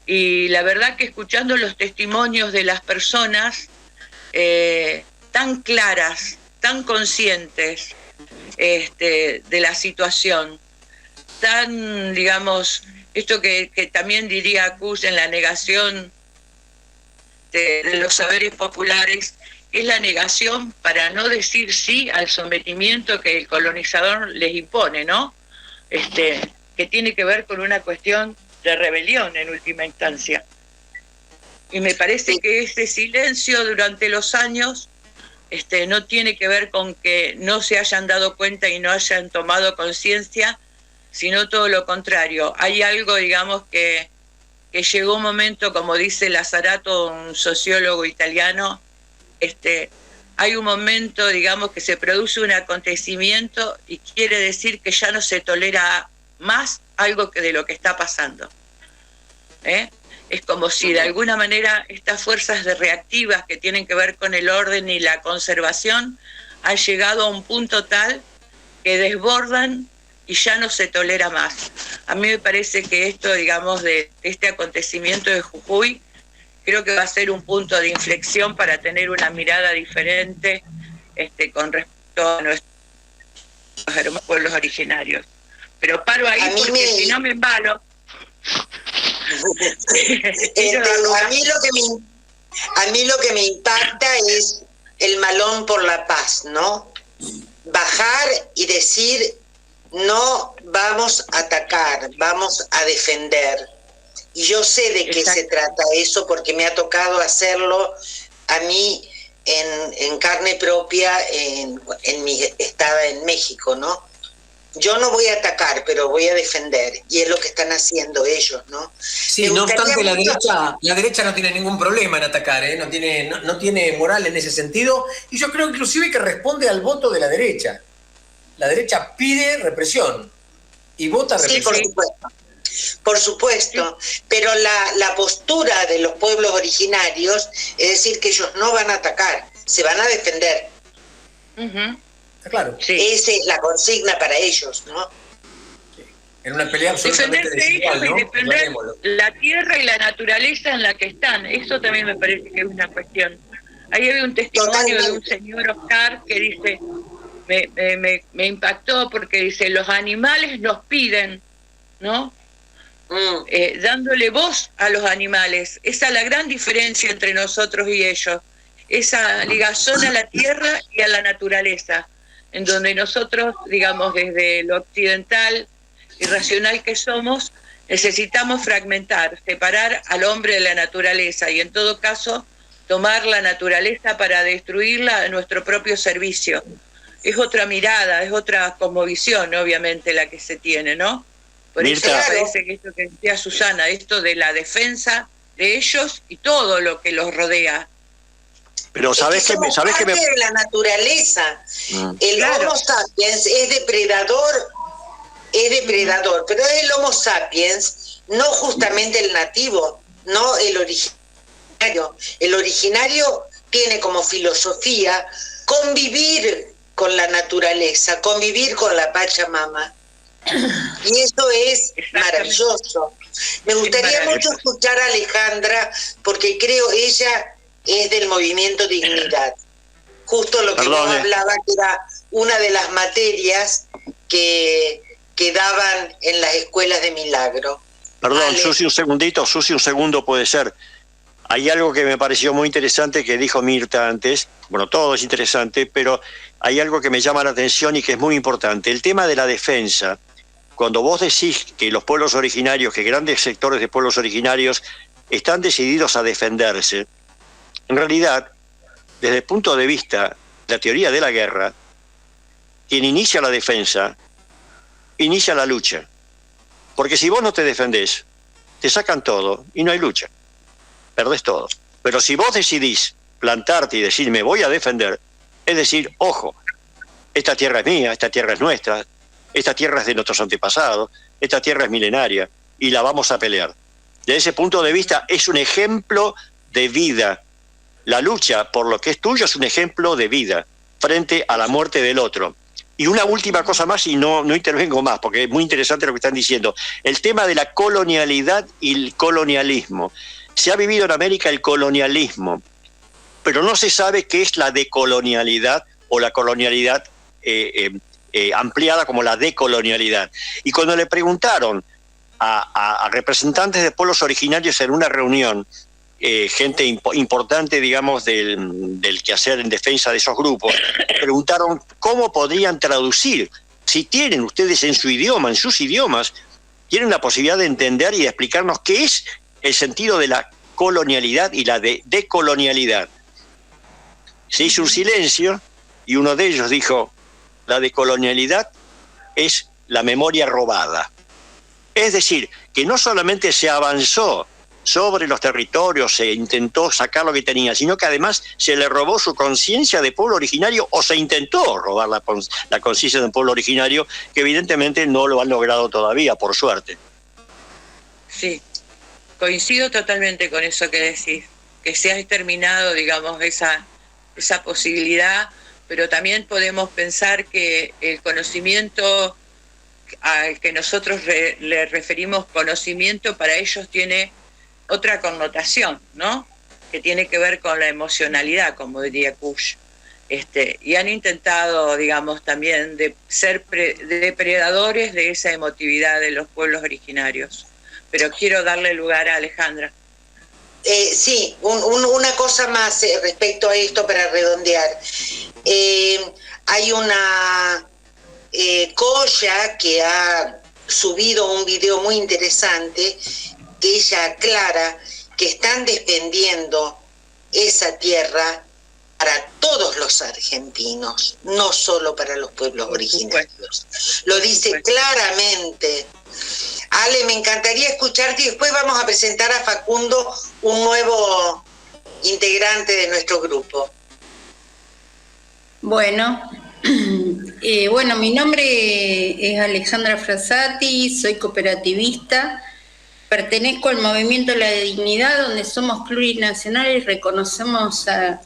Y la verdad que escuchando los testimonios de las personas tan claras, tan conscientes de la situación, tan, digamos, esto que también diría Kusch en la negación de los saberes populares, es la negación para no decir sí al sometimiento que el colonizador les impone, ¿no? Que tiene que ver con una cuestión de rebelión en última instancia. Y me parece que ese silencio durante los años no tiene que ver con que no se hayan dado cuenta y no hayan tomado conciencia, sino todo lo contrario. Hay algo, digamos, que llegó un momento, como dice Lazzarato, un sociólogo italiano, hay un momento, digamos, que se produce un acontecimiento y quiere decir que ya no se tolera más algo que de lo que está pasando. Es como si de alguna manera estas fuerzas reactivas que tienen que ver con el orden y la conservación han llegado a un punto tal que desbordan y ya no se tolera más. A mí me parece que esto, digamos, de este acontecimiento de Jujuy, creo que va a ser un punto de inflexión para tener una mirada diferente con respecto a nuestros pueblos originarios. Pero paro ahí porque si no me embalo. A mí lo que me impacta es el malón por la paz, ¿no? Bajar y decir, no vamos a atacar, vamos a defender. Y yo sé de qué se trata eso, porque me ha tocado hacerlo a mí en carne propia en mi estada en México, ¿no? Yo no voy a atacar, pero voy a defender, y es lo que están haciendo ellos, ¿no? Sí, no obstante, la derecha no tiene ningún problema en atacar, no tiene moral en ese sentido, y yo creo inclusive que responde al voto de la derecha. La derecha pide represión y vota represión. Sí, por supuesto, pero la postura de los pueblos originarios es decir que ellos no van a atacar, se van a defender. Claro. Sí. Esa es la consigna para ellos, ¿no? Sí. En una pelea absolutamente desigual, ¿no? Defender la tierra y la naturaleza en la que están. Eso también me parece que es una cuestión. Ahí había un testimonio de un señor Oscar que dice, me impactó porque dice, los animales nos piden, ¿no? Dándole voz a los animales. Esa es la gran diferencia entre nosotros y ellos. Esa ligación a la tierra y a la naturaleza, en donde nosotros, digamos, desde lo occidental y racional que somos, necesitamos fragmentar, separar al hombre de la naturaleza y en todo caso tomar la naturaleza para destruirla a nuestro propio servicio. Es otra mirada, es otra cosmovisión, obviamente, la que se tiene, ¿no? Por eso me parece que esto que decía Susana, esto de la defensa de ellos y todo lo que los rodea. Pero ¿sabes qué? ¿Sabes qué? De la naturaleza. El Homo sapiens es depredador, pero es el Homo sapiens, no justamente el nativo, no el originario. El originario tiene como filosofía convivir con la naturaleza, convivir con la Pachamama. Y eso es maravilloso. Me gustaría mucho escuchar a Alejandra, porque creo ella es del movimiento Dignidad. Justo lo que vos hablaba, que era una de las materias que daban en las escuelas de Milagro. Perdón, Susi, un segundo puede ser. hay algo que me pareció muy interesante que dijo Mirta antes. Bueno, todo es interesante, pero hay algo que me llama la atención y que es muy importante. El tema de la defensa. Cuando vos decís que los pueblos originarios, que grandes sectores de pueblos originarios están decididos a defenderse, en realidad, desde el punto de vista de la teoría de la guerra, quien inicia la defensa, inicia la lucha. Porque si vos no te defendés, te sacan todo y no hay lucha. Perdés todo. Pero si vos decidís plantarte y decir, me voy a defender, es decir, ojo, esta tierra es mía, esta tierra es nuestra, esta tierra es de nuestros antepasados, esta tierra es milenaria y la vamos a pelear. Desde ese punto de vista es un ejemplo de vida. La lucha por lo que es tuyo es un ejemplo de vida frente a la muerte del otro. Y una última cosa más, y no intervengo más, porque es muy interesante lo que están diciendo. El tema de la colonialidad y el colonialismo. Se ha vivido en América el colonialismo, pero no se sabe qué es la decolonialidad o la colonialidad ampliada como la decolonialidad. Y cuando le preguntaron a representantes de pueblos originarios en una reunión, gente importante, digamos, del quehacer en defensa de esos grupos, preguntaron cómo podrían traducir, si tienen ustedes en su idioma, en sus idiomas, tienen la posibilidad de entender y de explicarnos qué es el sentido de la colonialidad y la decolonialidad. Se hizo un silencio y uno de ellos dijo, la decolonialidad es la memoria robada. Es decir, que no solamente se avanzó sobre los territorios, se intentó sacar lo que tenía, sino que además se le robó su conciencia de pueblo originario, o se intentó robar la conciencia de un pueblo originario, que evidentemente no lo han logrado todavía, por suerte. Sí, coincido totalmente con eso que decís, que se ha exterminado, digamos, esa posibilidad, pero también podemos pensar que el conocimiento al que nosotros le referimos conocimiento, para ellos tiene otra connotación, ¿no? Que tiene que ver con la emocionalidad, como diría Kush. Y han intentado, digamos, también de ser depredadores de esa emotividad de los pueblos originarios. Pero quiero darle lugar a Alejandra. Sí, una cosa más respecto a esto para redondear. Hay una Coya que ha subido un video muy interesante que ella aclara que están defendiendo esa tierra para todos los argentinos, no solo para los pueblos originarios. Lo dice claramente. Ale, me encantaría escucharte y después vamos a presentar a Facundo, un nuevo integrante de nuestro grupo. Bueno, mi nombre es Alexandra Frassati, soy cooperativista, pertenezco al Movimiento de la Dignidad, donde somos plurinacionales y reconocemos a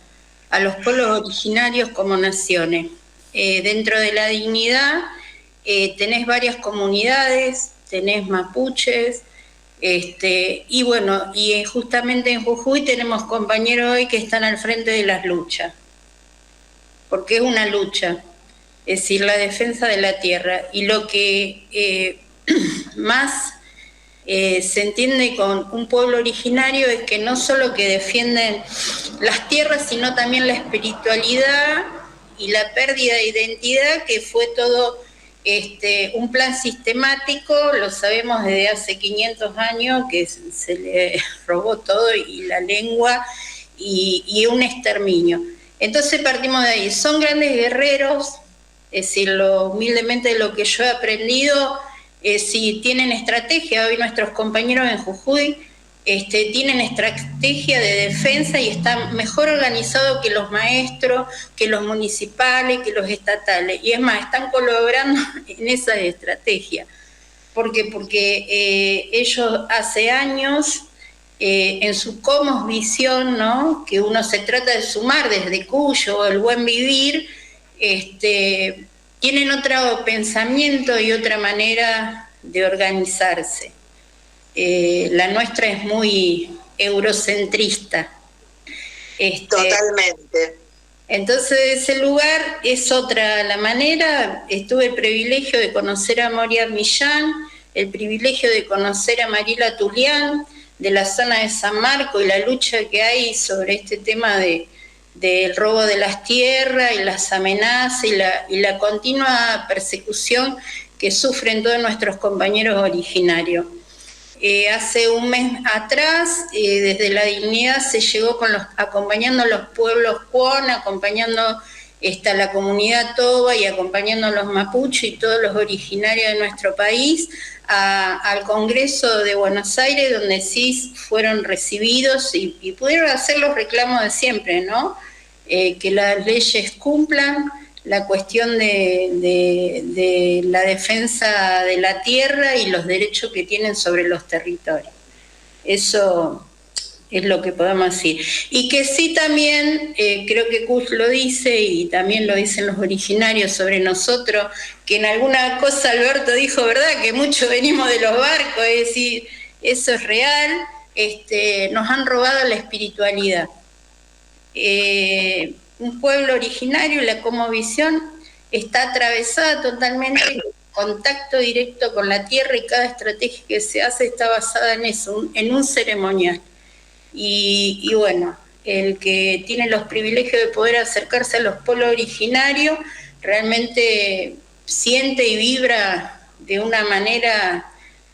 los pueblos originarios como naciones. Dentro de la dignidad tenés varias comunidades, tenés mapuches, y justamente en Jujuy tenemos compañeros hoy que están al frente de las luchas, porque es una lucha, es decir, la defensa de la tierra. Y lo que más se entiende con un pueblo originario es que no solo que defienden las tierras, sino también la espiritualidad y la pérdida de identidad, que fue todo un plan sistemático, lo sabemos desde hace 500 años, que se le robó todo, y la lengua, y un exterminio. Entonces partimos de ahí. Son grandes guerreros, es decir, humildemente de lo que yo he aprendido, si tienen estrategia. Hoy nuestros compañeros en Jujuy tienen estrategia de defensa y están mejor organizados que los maestros, que los municipales, que los estatales. Y es más, están colaborando en esa estrategia. ¿Por qué? Porque ellos hace años, en su cosmovisión, ¿no?, que uno se trata de sumar desde Cuyo, el buen vivir, tienen otro pensamiento y otra manera de organizarse. La nuestra es muy eurocentrista. Totalmente. Entonces, ese lugar es otra la manera. Tuve el privilegio de conocer a Moria Millán, el privilegio de conocer a Marila Tulián, de la zona de San Marcos y la lucha que hay sobre este tema del robo de las tierras y las amenazas y la continua persecución que sufren todos nuestros compañeros originarios. Hace un mes atrás, desde La Dignidad se llegó acompañando a los pueblos Juan, acompañando la comunidad Toba y acompañando a los mapuches y todos los originarios de nuestro país al Congreso de Buenos Aires, donde sí fueron recibidos y pudieron hacer los reclamos de siempre, ¿no? Que las leyes cumplan, la cuestión de la defensa de la tierra y los derechos que tienen sobre los territorios. Eso es lo que podemos decir. Y que sí también, creo que Kusch lo dice y también lo dicen los originarios sobre nosotros, que en alguna cosa Alberto dijo, ¿verdad?, que muchos venimos de los barcos, es decir, eso es real, nos han robado la espiritualidad. Un pueblo originario, la cosmovisión está atravesada totalmente en contacto directo con la tierra y cada estrategia que se hace está basada en eso, en un ceremonial. Y bueno, el que tiene los privilegios de poder acercarse a los pueblos originarios realmente siente y vibra de una manera,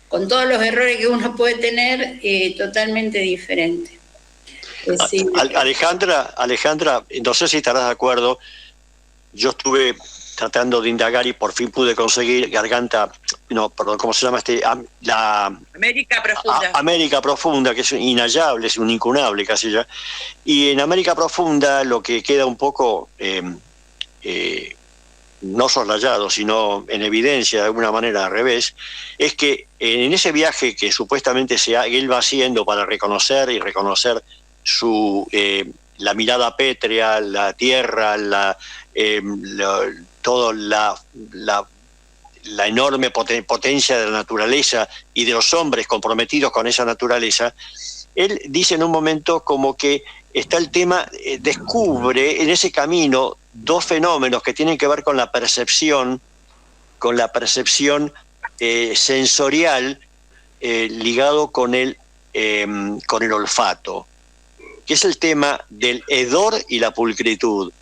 con todos los errores que uno puede tener, totalmente diferente. Sí. Alejandra, no sé si estarás de acuerdo, yo estuve tratando de indagar y por fin pude conseguir ¿cómo se llama la América Profunda. América Profunda, que es inhallable, es un incunable casi ya. Y en América Profunda lo que queda un poco no soslayado, sino en evidencia de alguna manera al revés, es que en ese viaje que supuestamente él va haciendo para reconocer la mirada pétrea, la tierra, toda la enorme potencia de la naturaleza y de los hombres comprometidos con esa naturaleza, él dice en un momento como que está el tema, descubre en ese camino dos fenómenos que tienen que ver con la percepción sensorial ligado con el olfato, que es el tema del hedor y la pulcritud.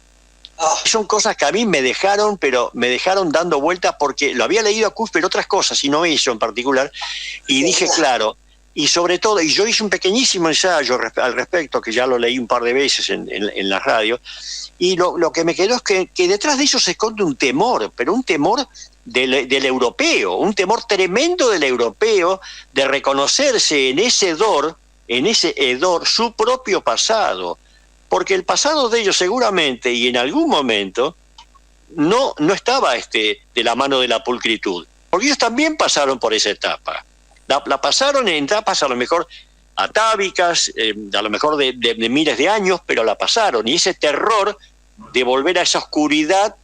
Son cosas que a mí me dejaron dando vueltas porque lo había leído a Kusch, pero otras cosas, y no eso en particular, y dije, claro, y sobre todo, y yo hice un pequeñísimo ensayo al respecto, que ya lo leí un par de veces en la radio, y lo que me quedó es que detrás de eso se esconde un temor, pero un temor del europeo, un temor tremendo del europeo de reconocerse en ese hedor su propio pasado, porque el pasado de ellos seguramente y en algún momento no estaba de la mano de la pulcritud, porque ellos también pasaron por esa etapa, la pasaron en etapas a lo mejor atávicas, a lo mejor de miles de años, pero la pasaron, y ese terror de volver a esa oscuridad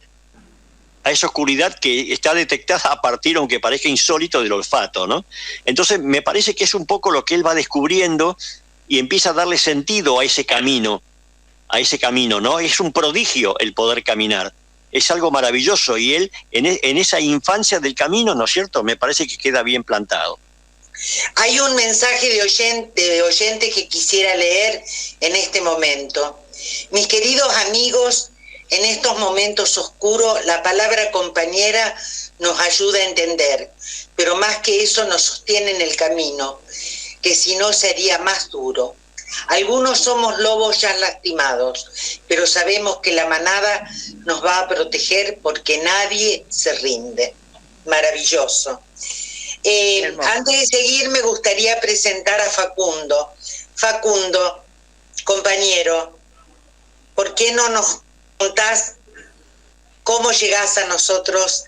que está detectada a partir, aunque parezca insólito, del olfato, ¿no? Entonces me parece que es un poco lo que él va descubriendo y empieza a darle sentido a ese camino, ¿no? Es un prodigio el poder caminar, es algo maravilloso, y él en esa infancia del camino, ¿no es cierto?, me parece que queda bien plantado. Hay un mensaje de oyente que quisiera leer en este momento. Mis queridos amigos, en estos momentos oscuros, la palabra compañera nos ayuda a entender, pero más que eso nos sostiene en el camino, que si no sería más duro. Algunos somos lobos ya lastimados, pero sabemos que la manada nos va a proteger porque nadie se rinde. Maravilloso. Antes de seguir, me gustaría presentar a Facundo. Facundo, compañero, ¿por qué no nos contás cómo llegás a nosotros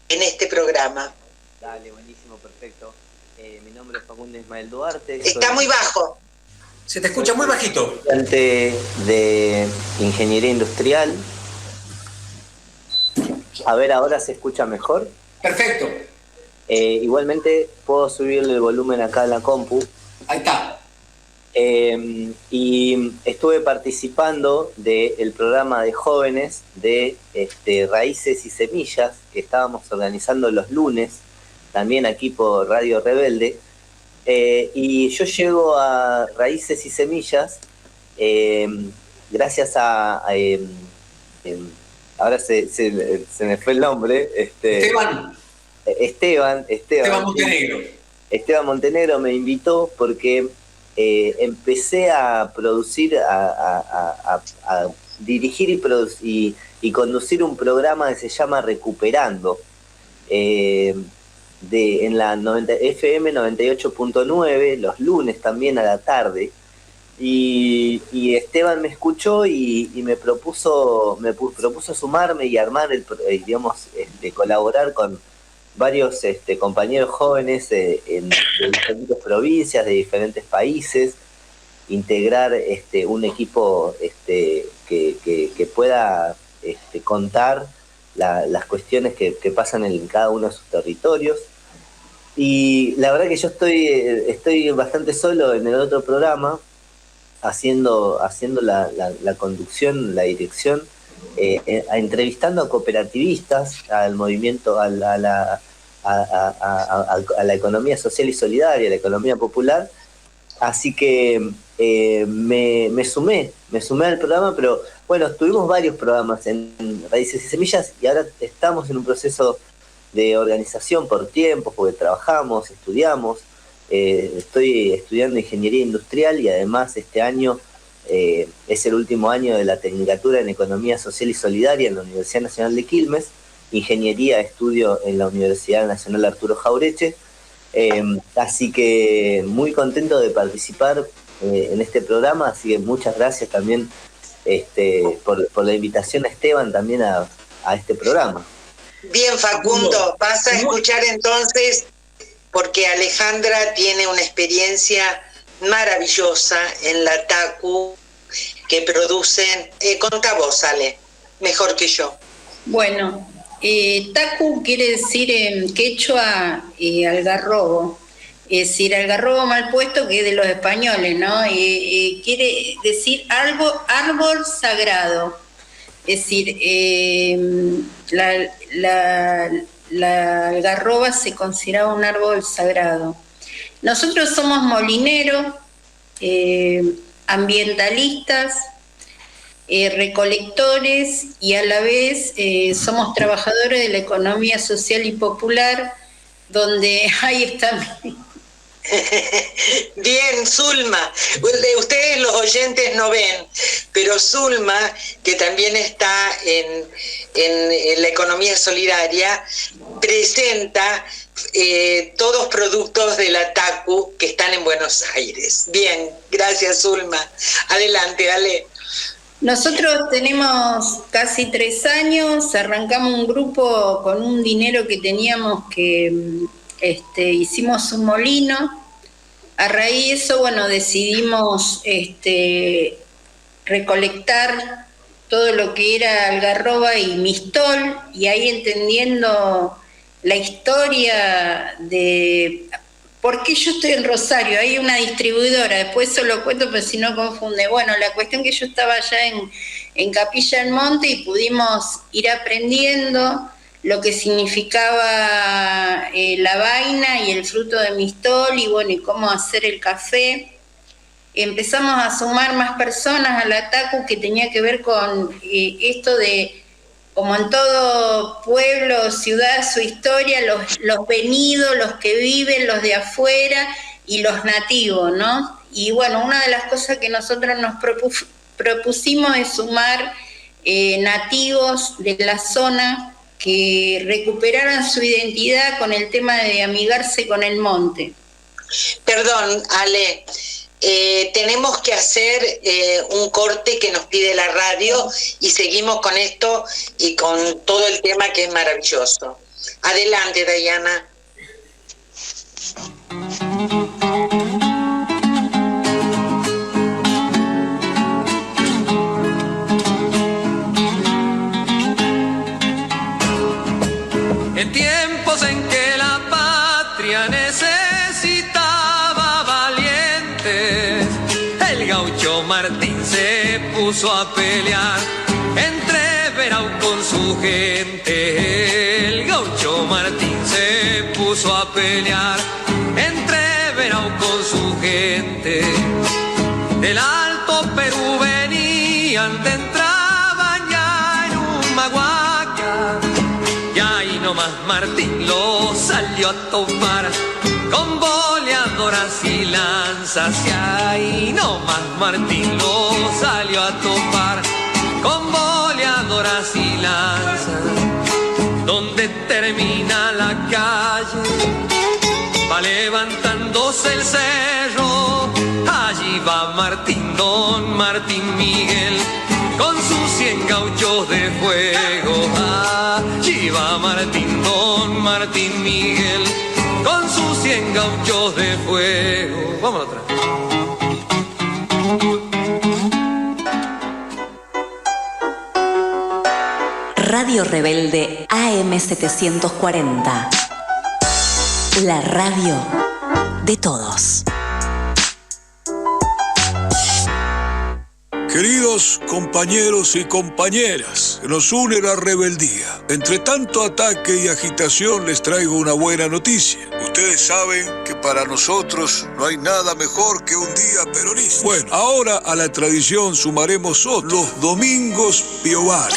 en este programa? Dale, buenísimo, perfecto. Mi nombre es Facundo Ismael Duarte. Está muy bajo. Se te escucha muy bajito. Estudiante de Ingeniería Industrial. A ver, ¿ahora se escucha mejor? Perfecto. Igualmente puedo subirle el volumen acá a la compu. Ahí está. Y estuve participando del programa de jóvenes de Raíces y Semillas, que estábamos organizando los lunes, también aquí por Radio Rebelde, Y yo llego a Raíces y Semillas gracias a... ahora se me fue el nombre. Esteban Montenegro. Esteban Montenegro me invitó porque empecé a producir, a dirigir y conducir un programa que se llama Recuperando, en la FM 98.9, los lunes también a la tarde. Y Esteban me escuchó y me propuso sumarme y armar, colaborar con varios compañeros jóvenes de diferentes provincias, de diferentes países, integrar un equipo que pueda contar las cuestiones que pasan en cada uno de sus territorios. Y la verdad que yo estoy bastante solo en el otro programa, haciendo la conducción, la dirección, entrevistando a cooperativistas, al movimiento, a la economía social y solidaria, a la economía popular. Así que me sumé al programa, pero bueno, tuvimos varios programas en Raíces y Semillas y ahora estamos en un proceso de organización por tiempos, porque trabajamos, estudiamos. Estoy estudiando Ingeniería Industrial y además este año es el último año de la Tecnicatura en Economía Social y Solidaria en la Universidad Nacional de Quilmes. Ingeniería estudio en la Universidad Nacional Arturo Jaureche. Así que muy contento de participar en este programa, así que muchas gracias también por la invitación a Esteban también a este programa. Bien, Facundo, vas a escuchar entonces, porque Alejandra tiene una experiencia maravillosa en la TACU que producen. Contá vos, Ale, mejor que yo. Bueno, TACU quiere decir en quechua algarrobo, es decir, algarrobo mal puesto, que es de los españoles, ¿no? Quiere decir árbol sagrado, es decir, la algarroba se consideraba un árbol sagrado. Nosotros somos molineros, ambientalistas, recolectores y a la vez somos trabajadores de la economía social y popular, donde ahí está. Bien, Zulma, ustedes los oyentes no ven, pero Zulma, que también está en la economía solidaria, presenta todos productos de la TACU que están en Buenos Aires. Bien, gracias, Zulma. Adelante, Ale. Nosotros tenemos casi 3 años, arrancamos un grupo con un dinero que teníamos que hicimos un molino. A raíz de eso, bueno, decidimos recolectar todo lo que era algarroba y mistol, y ahí entendiendo la historia de por qué yo estoy en Rosario. Hay una distribuidora, después eso lo cuento, pero si no confunde. Bueno, la cuestión que yo estaba allá en Capilla del Monte y pudimos ir aprendiendo lo que significaba la vaina y el fruto de mistol, y bueno, y cómo hacer el café. Empezamos a sumar más personas a la TACU, que tenía que ver con esto de, como en todo pueblo, ciudad, su historia, los venidos, los que viven, los de afuera y los nativos, ¿no? Y bueno, una de las cosas que nosotros nos propusimos es sumar nativos de la zona que recuperaran su identidad con el tema de amigarse con el monte. Perdón, Ale, tenemos que hacer un corte que nos pide la radio y seguimos con esto y con todo el tema que es maravilloso. Adelante, Dayana. En tiempos en que la patria necesitaba valientes, el gaucho Martín se puso a pelear entre Verao con su gente. El gaucho Martín se puso a pelear entre Verao Callao con su gente. Del Alto Perú venían, entraban ya en Humahuaca. Y ahí nomás Martín lo salió a topar con boleadoras y lanzas. Y ahí nomás Martín lo salió a topar con boleadoras y lanzas. Donde termina la calle, va levantándose el cerro. Allí va Martín, don Martín Miguel, con sus 100 gauchos de fuego. Allí va Martín, don Martín Miguel, con sus 100 gauchos de fuego. Vamos atrás. Radio Rebelde AM740. La radio de todos. Queridos compañeros y compañeras, nos une la rebeldía. Entre tanto ataque y agitación les traigo una buena noticia. Ustedes saben que para nosotros no hay nada mejor que un día peronista. Bueno, ahora a la tradición sumaremos otros, los domingos Piovano.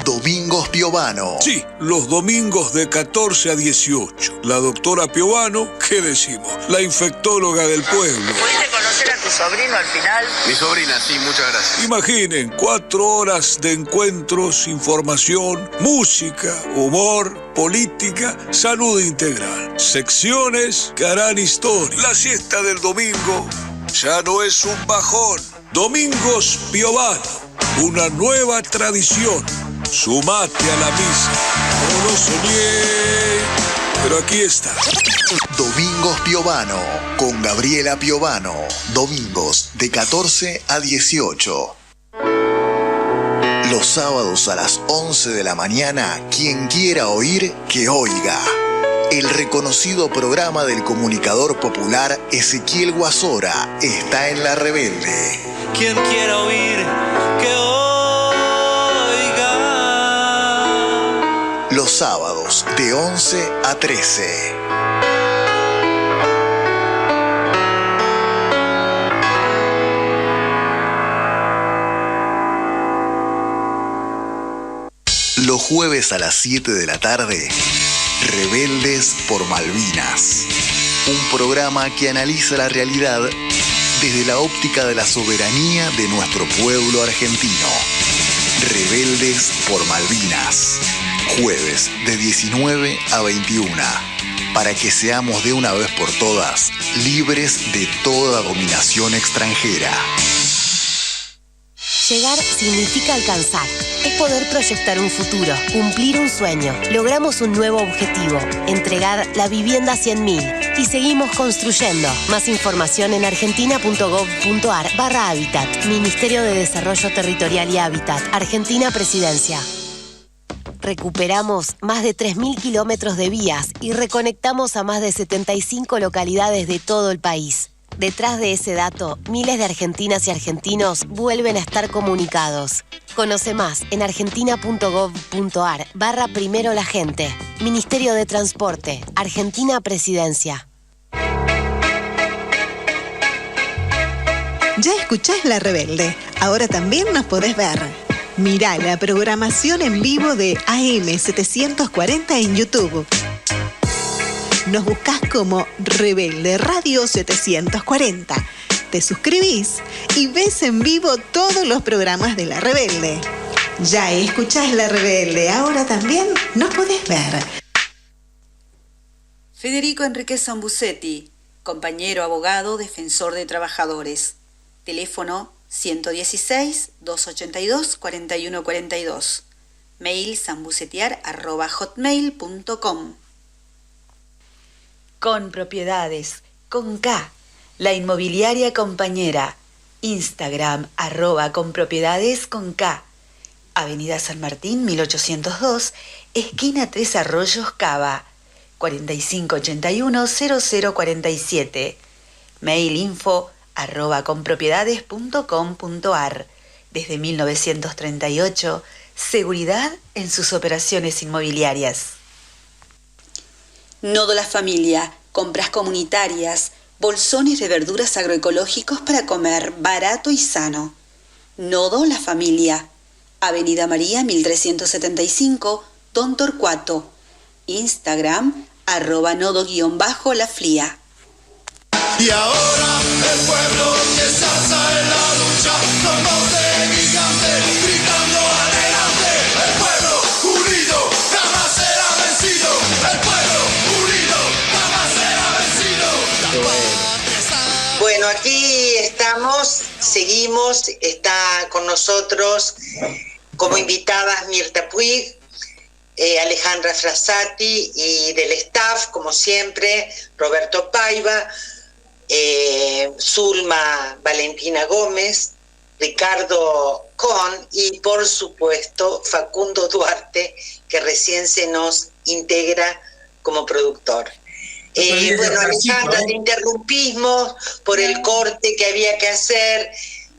Domingos Piovano. Sí, los domingos de 14 a 18. La doctora Piovano, ¿qué decimos? La infectóloga del pueblo. ¿Pudiste conocer a tu sobrino al final? Mi sobrina, sí, muchas gracias. Imaginen, 4 horas de encuentros, información, música, humor, política, salud integral. Secciones que harán historia. La siesta del domingo ya no es un bajón. Domingos Piovano, una nueva tradición. Sumate a la misa. No lo soñé, pero aquí está. Domingos Piovano, con Gabriela Piovano. Domingos de 14 a 18. Los sábados a las 11 de la mañana, quien quiera oír, que oiga. El reconocido programa del comunicador popular Ezequiel Guasora está en La Rebelde. Quien quiera oír, que oiga. Los sábados de 11 a 13. Los jueves a las 7 de la tarde, Rebeldes por Malvinas. Un programa que analiza la realidad desde la óptica de la soberanía de nuestro pueblo argentino. Rebeldes por Malvinas. Jueves de 19 a 21. Para que seamos de una vez por todas libres de toda dominación extranjera. Llegar significa alcanzar. Es poder proyectar un futuro, cumplir un sueño. Logramos un nuevo objetivo, entregar la vivienda a 100.000. Y seguimos construyendo. Más información en argentina.gov.ar/hábitat. Ministerio de Desarrollo Territorial y Hábitat. Argentina Presidencia. Recuperamos más de 3.000 kilómetros de vías y reconectamos a más de 75 localidades de todo el país. Detrás de ese dato, miles de argentinas y argentinos vuelven a estar comunicados. Conoce más en argentina.gov.ar/primero la gente. Ministerio de Transporte, Argentina Presidencia. Ya escuchás La Rebelde. Ahora también nos podés ver. Mirá la programación en vivo de AM740 en YouTube. Nos buscás como Rebelde Radio 740. Te suscribís y ves en vivo todos los programas de La Rebelde. Ya escuchás La Rebelde, ahora también nos podés ver. Federico Enriquez Sambucetti, compañero abogado, defensor de trabajadores. Teléfono 116-282-4142. Mail sambucetear@hotmail.com. Con Propiedades, con K, la inmobiliaria compañera. Instagram @conpropiedades con K. Avenida San Martín 1802, esquina 3 Arroyos, Cava. 4581-0047. Mail info @conpropiedades.com.ar. Desde 1938, seguridad en sus operaciones inmobiliarias. Nodo La Familia, compras comunitarias, Bolsones de verduras agroecológicos para comer barato y sano. Nodo La Familia. Avenida María 1375, Don Torcuato. Instagram, @nodo_laflia. Y ahora el pueblo que se alza en la lucha con voz de gigante, gritando adelante. El pueblo unido jamás será vencido. El pueblo unido jamás será vencido. Bueno, aquí estamos, seguimos, está con nosotros como invitadas Mirta Puig, Alejandra Frassati, y del staff, como siempre, Roberto Paiva, Zulma Valentina Gómez, Ricardo Con y por supuesto Facundo Duarte, que recién se nos integra como productor. Bueno, Alejandra, te interrumpimos por el corte que había que hacer,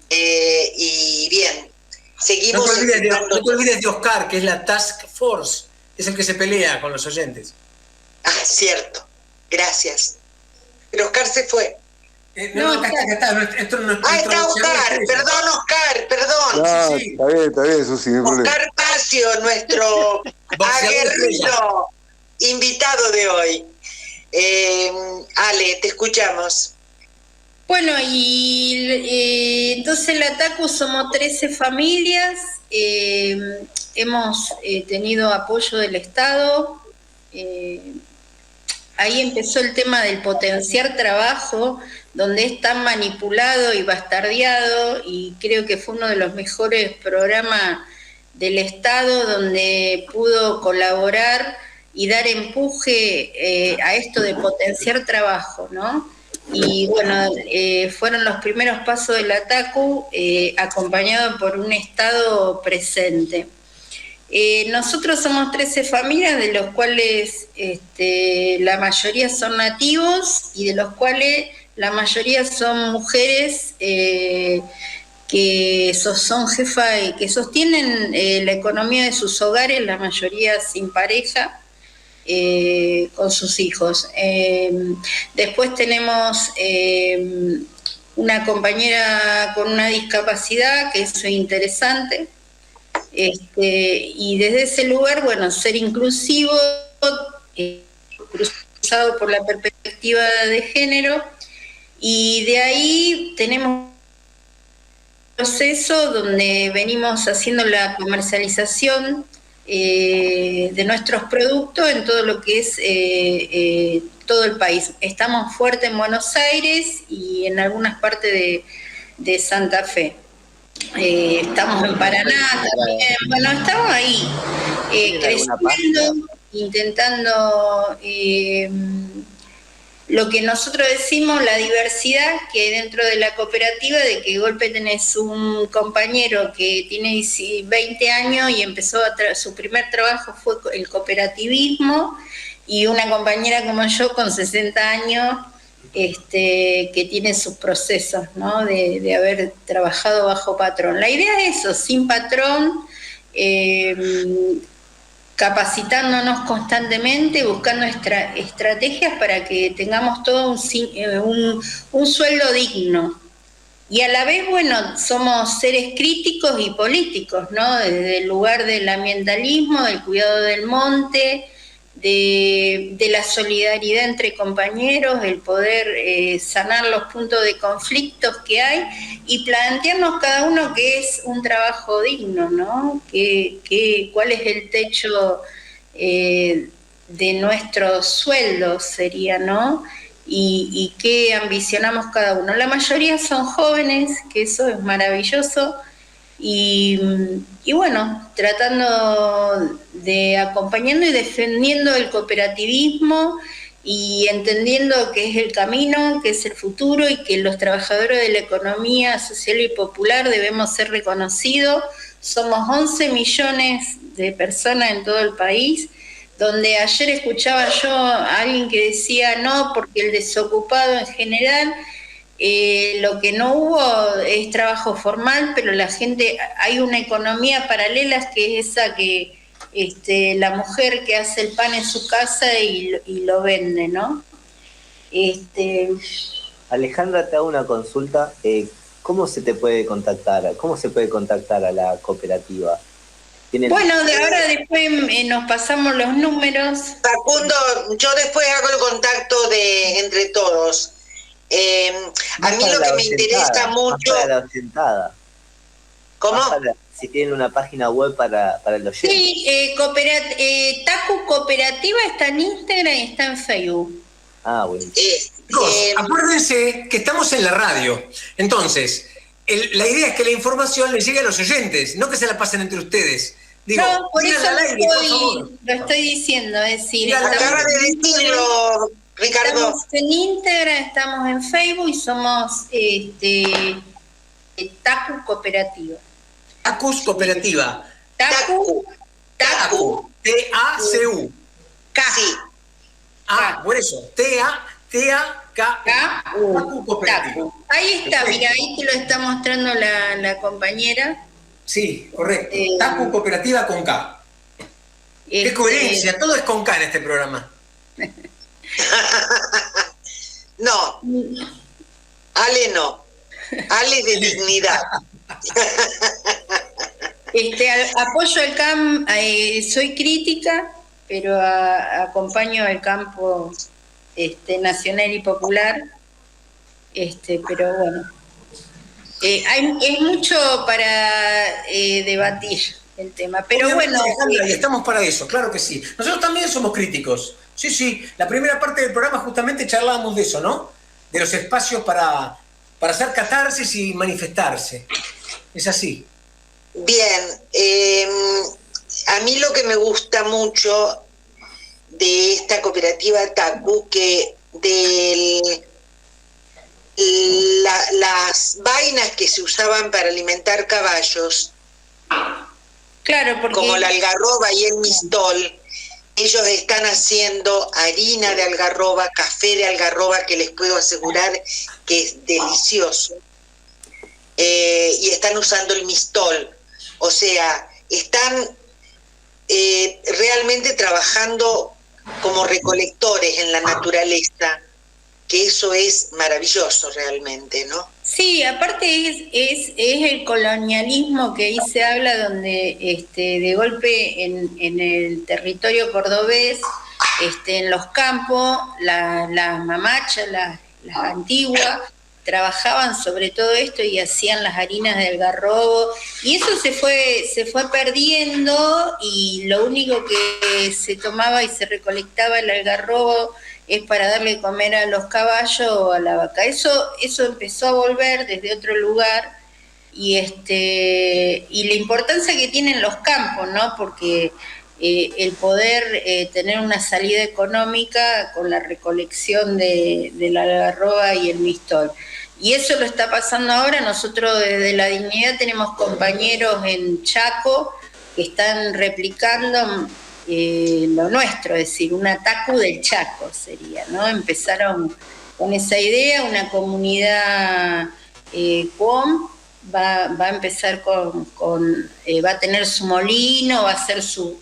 y bien, seguimos. No te olvides de Oscar, que es la Task Force, es el que se pelea con los oyentes. Ah, cierto, gracias. Pero Oscar se fue. No, acá está. Esto no, está Oscar, perdón. No, sí. Está bien, Susi, no hay problema. Oscar Pacio, nuestro aguerrido invitado de hoy. Ale, te escuchamos. Bueno, y entonces la TACU somos 13 familias, hemos tenido apoyo del Estado, ahí empezó el tema del potenciar trabajo, donde es tan manipulado y bastardeado, y creo que fue uno de los mejores programas del Estado donde pudo colaborar y dar empuje a esto de potenciar trabajo, ¿no? Y bueno, fueron los primeros pasos de la TACU, acompañado por un Estado presente. Nosotros somos 13 familias, de los cuales la mayoría son nativos y de los cuales la mayoría son mujeres que son jefas y que sostienen la economía de sus hogares, la mayoría sin pareja, con sus hijos. Después tenemos una compañera con una discapacidad, que eso es interesante, y desde ese lugar, bueno, ser inclusivo, cruzado por la perspectiva de género, y de ahí tenemos un proceso donde venimos haciendo la comercialización de nuestros productos en todo lo que es todo el país. Estamos fuertes en Buenos Aires y en algunas partes de Santa Fe. Estamos en Paraná también. Bueno, estamos ahí creciendo, intentando lo que nosotros decimos, la diversidad que hay dentro de la cooperativa, de que de golpe tenés un compañero que tiene 20 años y empezó su primer trabajo fue el cooperativismo, y una compañera como yo con 60 años que tiene sus procesos, ¿no? de haber trabajado bajo patrón. La idea es eso, sin patrón, capacitándonos constantemente, buscando estrategias para que tengamos todo un sueldo digno. Y a la vez, bueno, somos seres críticos y políticos, ¿no? Desde el lugar del ambientalismo, del cuidado del monte, de la solidaridad entre compañeros, el poder sanar los puntos de conflictos que hay y plantearnos cada uno qué es un trabajo digno, ¿no? ¿Cuál es el techo de nuestros sueldos sería, ¿no? Y qué ambicionamos cada uno. La mayoría son jóvenes, que eso es maravilloso, y bueno, tratando de acompañando y defendiendo el cooperativismo y entendiendo que es el camino, que es el futuro, y que los trabajadores de la economía social y popular debemos ser reconocidos. Somos 11 millones de personas en todo el país, donde ayer escuchaba yo a alguien que decía no, porque el desocupado en general, lo que no hubo es trabajo formal, pero la gente, hay una economía paralela que es esa que la mujer que hace el pan en su casa y lo vende, ¿no? Alejandra, te hago una consulta. ¿Cómo se te puede contactar? ¿Cómo se puede contactar a la cooperativa? Bueno, de ahora después nos pasamos los números. Facundo, yo después hago el contacto entre todos. A mí lo que me interesa mucho... Para la oyentada. ¿Cómo? Si tienen una página web para los oyentes. Sí, TACU Cooperativa está en Instagram y está en Facebook. Ah, bueno. Acuérdense que estamos en la radio. Entonces, la idea es que la información le llegue a los oyentes, no que se la pasen entre ustedes. Digo, no, por eso aire, lo estoy diciendo. Es decir, acaba de decirlo, Ricardo. Estamos en Instagram, estamos en Facebook y somos TACU Cooperativa. TACUS Cooperativa. TACU. TACU. T-A-C-U. Sí. Ah, por eso. T-A-K-U. Cooperativa. Ahí está, mira, ahí te lo está mostrando la compañera. Sí, correcto. TACU Cooperativa con K. Qué coherencia, todo es con K en este programa. No. Ale no. Ale de dignidad. Apoyo al campo, soy crítica, pero acompaño al campo nacional y popular, pero bueno, es mucho para debatir el tema, pero obviamente, bueno. Y estamos para eso, claro que sí. Nosotros también somos críticos. Sí, la primera parte del programa justamente charlábamos de eso, ¿no? De los espacios para hacer catarsis y manifestarse. Es así. Bien, a mí lo que me gusta mucho de esta cooperativa TACU, que las vainas que se usaban para alimentar caballos, claro, porque... como la algarroba y el mistol, ellos están haciendo harina de algarroba, café de algarroba, que les puedo asegurar que es delicioso, y están usando el mistol. O sea, están realmente trabajando como recolectores en la naturaleza, que eso es maravilloso realmente, ¿no? Sí, aparte es el colonialismo que ahí se habla, donde de golpe en el territorio cordobés, en los campos, las mamachas, las antiguas, trabajaban sobre todo esto y hacían las harinas de algarrobo, y eso se fue perdiendo, y lo único que se tomaba y se recolectaba el algarrobo es para darle de comer a los caballos o a la vaca. Eso empezó a volver desde otro lugar, y la importancia que tienen los campos, ¿no? Porque el poder tener una salida económica con la recolección de la algarroba y el mistol. Y eso lo está pasando ahora. Nosotros desde La Dignidad tenemos compañeros en Chaco que están replicando lo nuestro, es decir, un TACU del Chaco sería, ¿no? Empezaron con esa idea, una comunidad CUOM va a empezar va a tener su molino, va a hacer su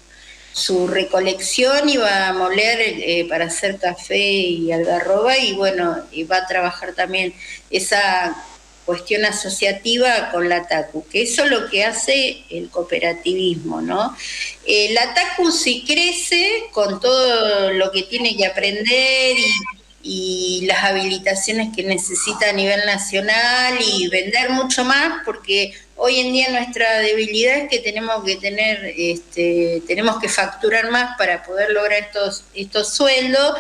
recolección y va a moler para hacer café y algarroba, y bueno, y va a trabajar también esa cuestión asociativa con la TACU, que eso es lo que hace el cooperativismo, ¿no? La TACU sí crece con todo lo que tiene que aprender y las habilitaciones que necesita a nivel nacional, y vender mucho más, porque hoy en día nuestra debilidad es que tenemos que facturar más para poder lograr estos sueldos.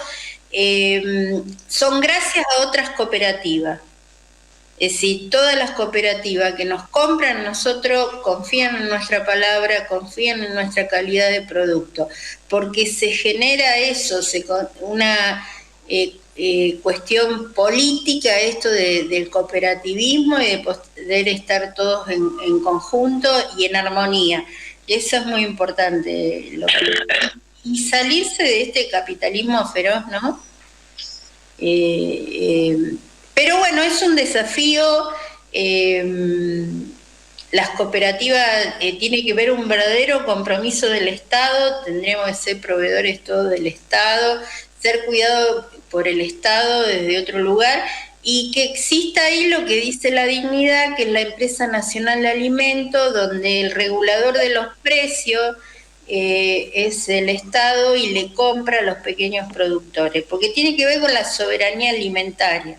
Son gracias a otras cooperativas. Es decir, todas las cooperativas que nos compran a nosotros confían en nuestra palabra, confían en nuestra calidad de producto, porque se genera eso, una cuestión política, esto del cooperativismo, y de poder estar todos en conjunto y en armonía. Eso es muy importante. Y salirse de este capitalismo feroz, ¿no? Pero bueno, es un desafío. Las cooperativas tiene que ver un verdadero compromiso del Estado, tendremos que ser proveedores todos del Estado, ser cuidados por el Estado desde otro lugar, y que exista ahí lo que dice la Dignidad, que es la empresa nacional de alimentos, donde el regulador de los precios es el Estado y le compra a los pequeños productores, porque tiene que ver con la soberanía alimentaria.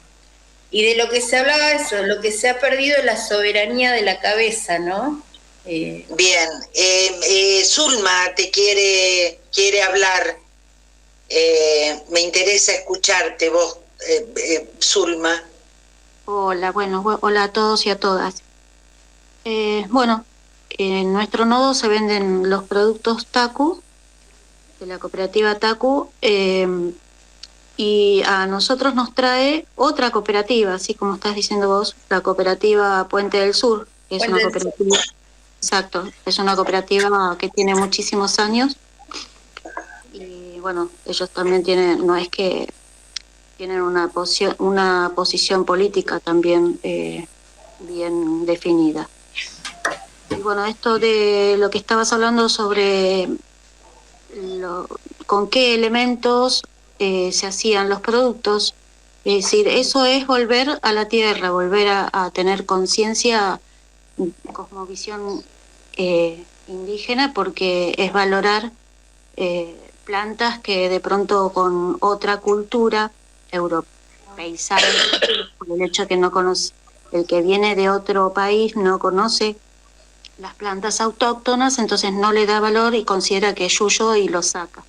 Y de lo que se hablaba eso, lo que se ha perdido es la soberanía de la cabeza, ¿no? Bien, Zulma te quiere hablar. Me interesa escucharte vos, Zulma. Hola, bueno, hola a todos y a todas. Bueno, en nuestro nodo se venden los productos TACU, de la cooperativa TACU, y a nosotros nos trae otra cooperativa, así como estás diciendo vos, la cooperativa Puente del Sur, que es una cooperativa, exacto, es una cooperativa que tiene muchísimos años, y bueno, ellos también tienen, no es que tienen una posición política también bien definida. Y bueno, esto de lo que estabas hablando sobre con qué elementos se hacían los productos, es decir, eso es volver a la tierra, volver a tener conciencia, cosmovisión indígena, porque es valorar plantas que de pronto con otra cultura europeizada, por el hecho que no conoce, el que viene de otro país no conoce las plantas autóctonas, entonces no le da valor y considera que es yuyo y lo saca.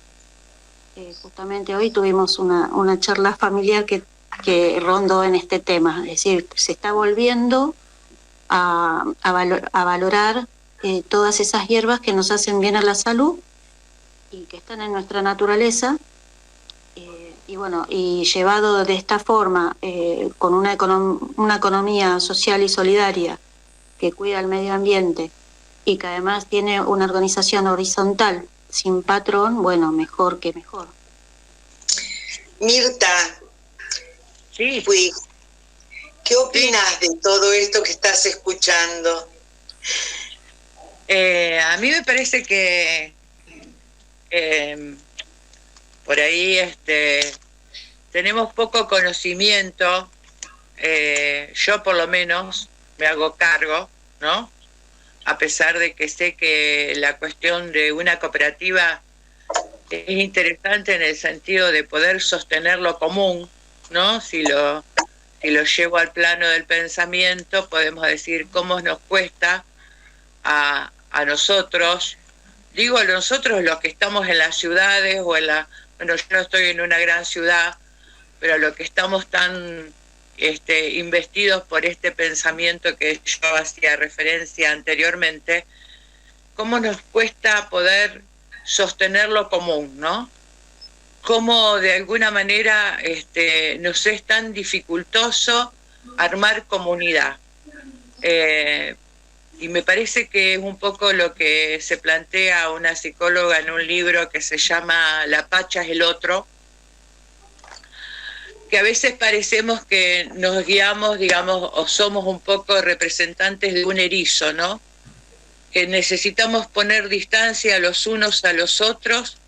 Justamente hoy tuvimos una charla familiar que rondó en este tema, es decir, se está volviendo a valorar todas esas hierbas que nos hacen bien a la salud y que están en nuestra naturaleza, y bueno, y llevado de esta forma, con una economía social y solidaria que cuida el medio ambiente y que además tiene una organización horizontal sin patrón, bueno, mejor que mejor. Mirta, sí. ¿Qué opinas de todo esto que estás escuchando? A mí me parece que por ahí tenemos poco conocimiento, yo por lo menos me hago cargo, ¿no? A pesar de que sé que la cuestión de una cooperativa es interesante en el sentido de poder sostener lo común, ¿no? Si lo llevo al plano del pensamiento, podemos decir cómo nos cuesta a nosotros, digo a nosotros los que estamos en las ciudades o bueno, yo no estoy en una gran ciudad, pero los que estamos tan investidos por este pensamiento que yo hacía referencia anteriormente, cómo nos cuesta poder sostener lo común, ¿no? Cómo de alguna manera nos es tan dificultoso armar comunidad. Y me parece que es un poco lo que se plantea una psicóloga en un libro que se llama La Pacha es el otro, que a veces parecemos que nos guiamos, digamos, o somos un poco representantes de un erizo, ¿no? Que necesitamos poner distancia los unos a los otros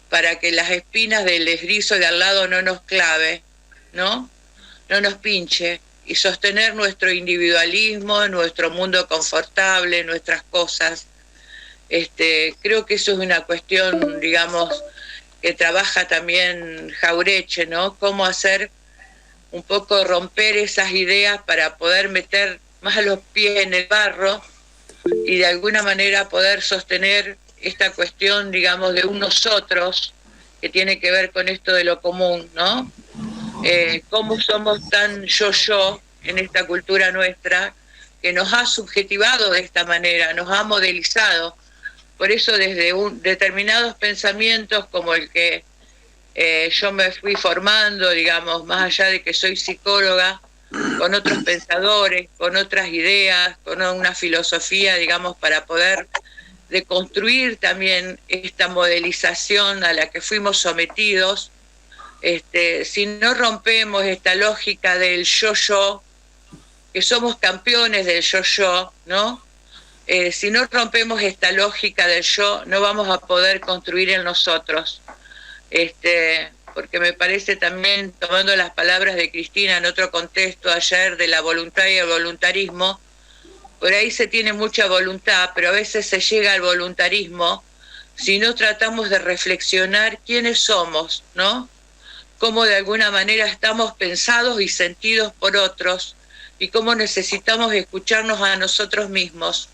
para que las espinas del erizo de al lado no nos clave, ¿no? No nos pinche, y sostener nuestro individualismo, nuestro mundo confortable, nuestras cosas. Creo que eso es una cuestión, digamos, que trabaja también Jaureche, ¿no? Cómo hacer un poco romper esas ideas para poder meter más los pies en el barro y de alguna manera poder sostener esta cuestión, digamos, de un nosotros, que tiene que ver con esto de lo común, ¿no? Cómo somos tan yo en esta cultura nuestra, que nos ha subjetivado de esta manera, nos ha modelizado. Por eso desde determinados pensamientos como el que yo me fui formando, digamos, más allá de que soy psicóloga, con otros pensadores, con otras ideas, con una filosofía, digamos, para poder deconstruir también esta modelización a la que fuimos sometidos. Si no rompemos esta lógica del yo, que somos campeones del yo, ¿no? Si no rompemos esta lógica del yo, no vamos a poder construir en nosotros. porque me parece también, tomando las palabras de Cristina en otro contexto ayer, de la voluntad y el voluntarismo, por ahí se tiene mucha voluntad, pero a veces se llega al voluntarismo si no tratamos de reflexionar quiénes somos, ¿no? Cómo de alguna manera estamos pensados y sentidos por otros y cómo necesitamos escucharnos a nosotros mismos.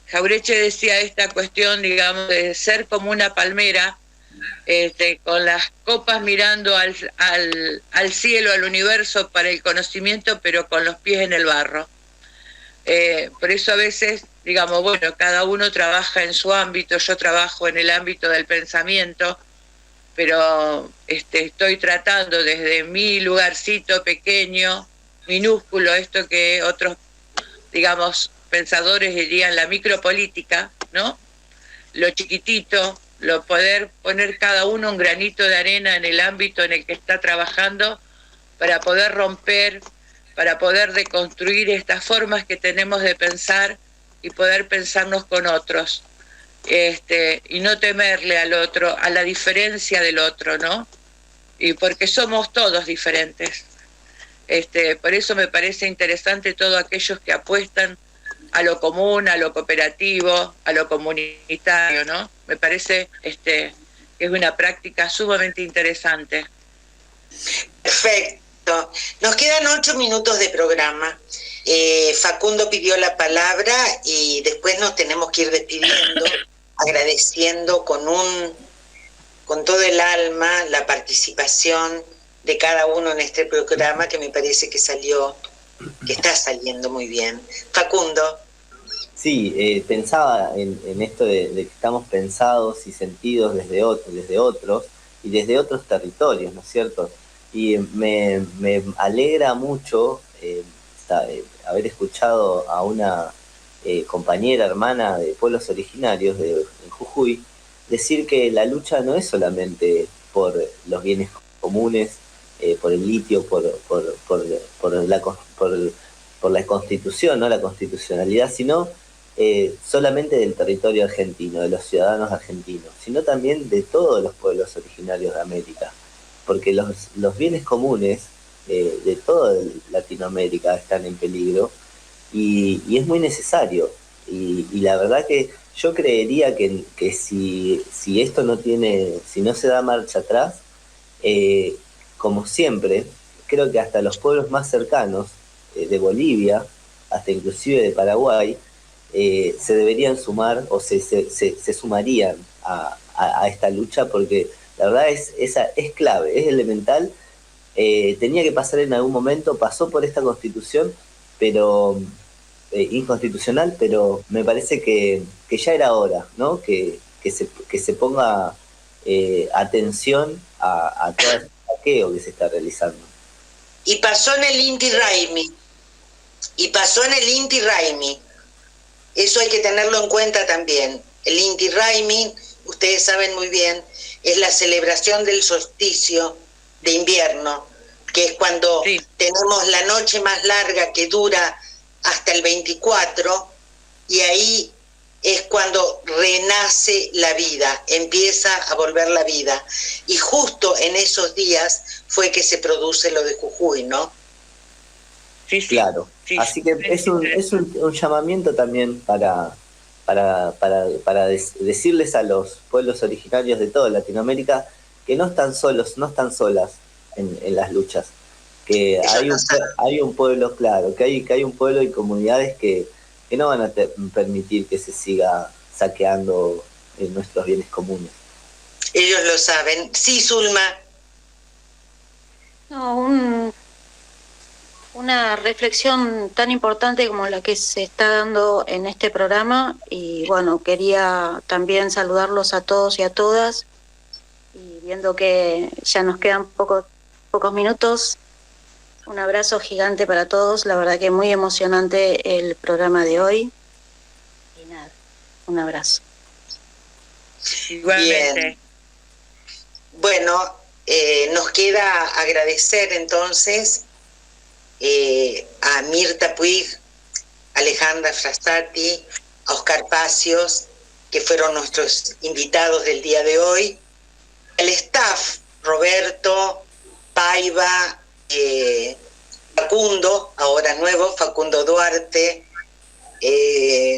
Jauretche decía esta cuestión, digamos, de ser como una palmera, con las copas mirando al cielo, al universo para el conocimiento, pero con los pies en el barro. Por eso a veces, digamos, bueno, cada uno trabaja en su ámbito, yo trabajo en el ámbito del pensamiento, pero estoy tratando desde mi lugarcito pequeño, minúsculo, esto que otros, digamos, pensadores dirían la micropolítica, ¿no? Lo chiquitito, lo poder poner cada uno un granito de arena en el ámbito en el que está trabajando para poder romper, para poder deconstruir estas formas que tenemos de pensar y poder pensarnos con otros. Y no temerle al otro, a la diferencia del otro, ¿no? Y porque somos todos diferentes. Por eso me parece interesante todos aquellos que apuestan a lo común, a lo cooperativo, a lo comunitario, ¿no? Me parece que es una práctica sumamente interesante. Perfecto. Nos quedan 8 minutos de programa. Facundo pidió la palabra y después nos tenemos que ir despidiendo, agradeciendo con todo el alma la participación de cada uno en este programa, que me parece que está saliendo muy bien. Facundo. Sí, pensaba en esto de que estamos pensados y sentidos desde otros y desde otros territorios, ¿no es cierto? Y me alegra mucho haber escuchado a una compañera, hermana de pueblos originarios de Jujuy, decir que la lucha no es solamente por los bienes comunes, por el litio, por la constitución, no la constitucionalidad, sino solamente del territorio argentino, de los ciudadanos argentinos, sino también de todos los pueblos originarios de América, porque los bienes comunes de toda Latinoamérica están en peligro y es muy necesario. Y la verdad que yo creería que si esto si no se da marcha atrás, como siempre, creo que hasta los pueblos más cercanos de Bolivia, hasta inclusive de Paraguay, se deberían sumar o se sumarían a esta lucha, porque la verdad es clave, es elemental. Tenía que pasar en algún momento, pasó por esta constitución, pero inconstitucional, pero me parece que ya era hora, ¿no? Que se ponga atención a todo este saqueo que se está realizando. Y pasó en el Inti Raymi. Eso hay que tenerlo en cuenta también. El Inti Raymi, ustedes saben muy bien, es la celebración del solsticio de invierno, que es cuando tenemos la noche más larga, que dura hasta el 24, y ahí es cuando renace la vida, empieza a volver la vida. Y justo en esos días fue que se produce lo de Jujuy, ¿no? Sí. Claro. Sí. Así que es un llamamiento también para decirles a los pueblos originarios de toda Latinoamérica que no están solos, no están solas en las luchas, que hay un pueblo, claro, que hay un pueblo y comunidades que no van a permitir que se siga saqueando nuestros bienes comunes. Ellos lo saben. Sí, Zulma. No, una reflexión tan importante como la que se está dando en este programa, y bueno, quería también saludarlos a todos y a todas, y viendo que ya nos quedan pocos minutos, un abrazo gigante para todos. La verdad que muy emocionante el programa de hoy, y nada, un abrazo. Igualmente. Bien. Bueno, nos queda agradecer entonces a Mirta Puig, Alejandra Frassati, a Oscar Pacios, que fueron nuestros invitados del día de hoy, El staff, Roberto, Paiva, Facundo, ahora nuevo, Facundo Duarte,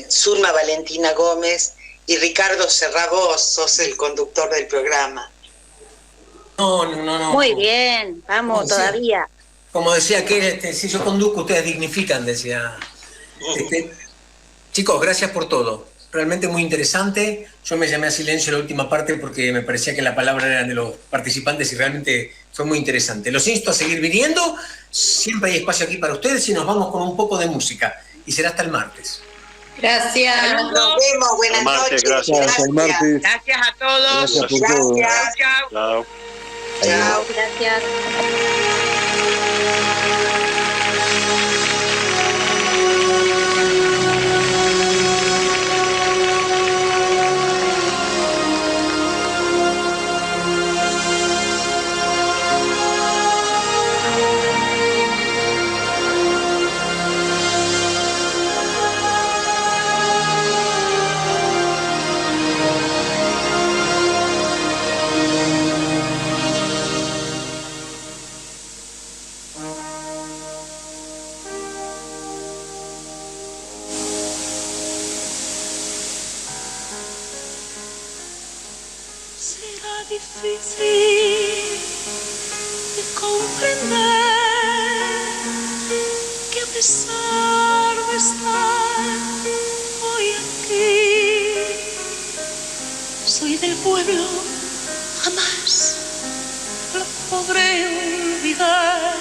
Zulma Valentina Gómez y Ricardo Serrá, vos sos el conductor del programa. No. Muy bien, vamos todavía. Como decía aquel, si yo conduzco, ustedes dignifican, decía. Chicos, gracias por todo. Realmente muy interesante. Yo me llamé a silencio la última parte porque me parecía que la palabra era de los participantes y realmente fue muy interesante. Los insto a seguir viniendo. Siempre hay espacio aquí para ustedes y nos vamos con un poco de música. Y será hasta el martes. Gracias. Nos vemos, buenas noches. Gracias Gracias a todos. Gracias por todo. Chao. Chao. Gracias. Difícil de comprender que a pesar de estar hoy aquí, soy del pueblo, jamás lo podré olvidar.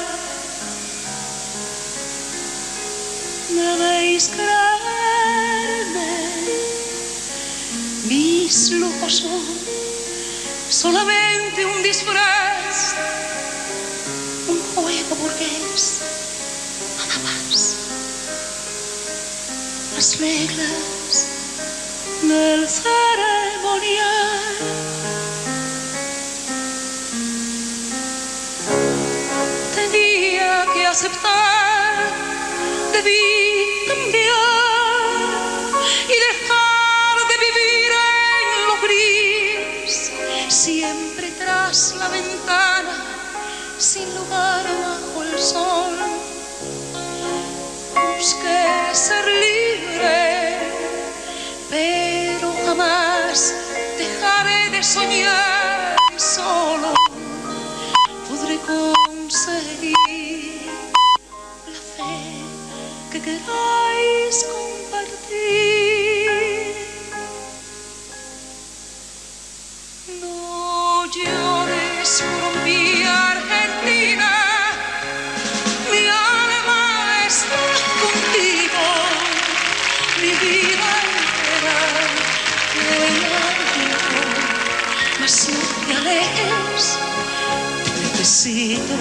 Debéis creerme, mis lujos son solamente un disfraz, un juego burgués, nada más. Las reglas del ceremonial. Tenía que aceptar, debí cambiar y dejar de vivir en lo gris. Siempre tras la ventana, sin lugar bajo el sol. Busqué ser libre, pero jamás dejaré de soñar. Solo podré conseguir la fe que queráis compartir. No llores por mi Argentina, mi alma está contigo, mi vida entera te la digo, mas no te alejes, necesito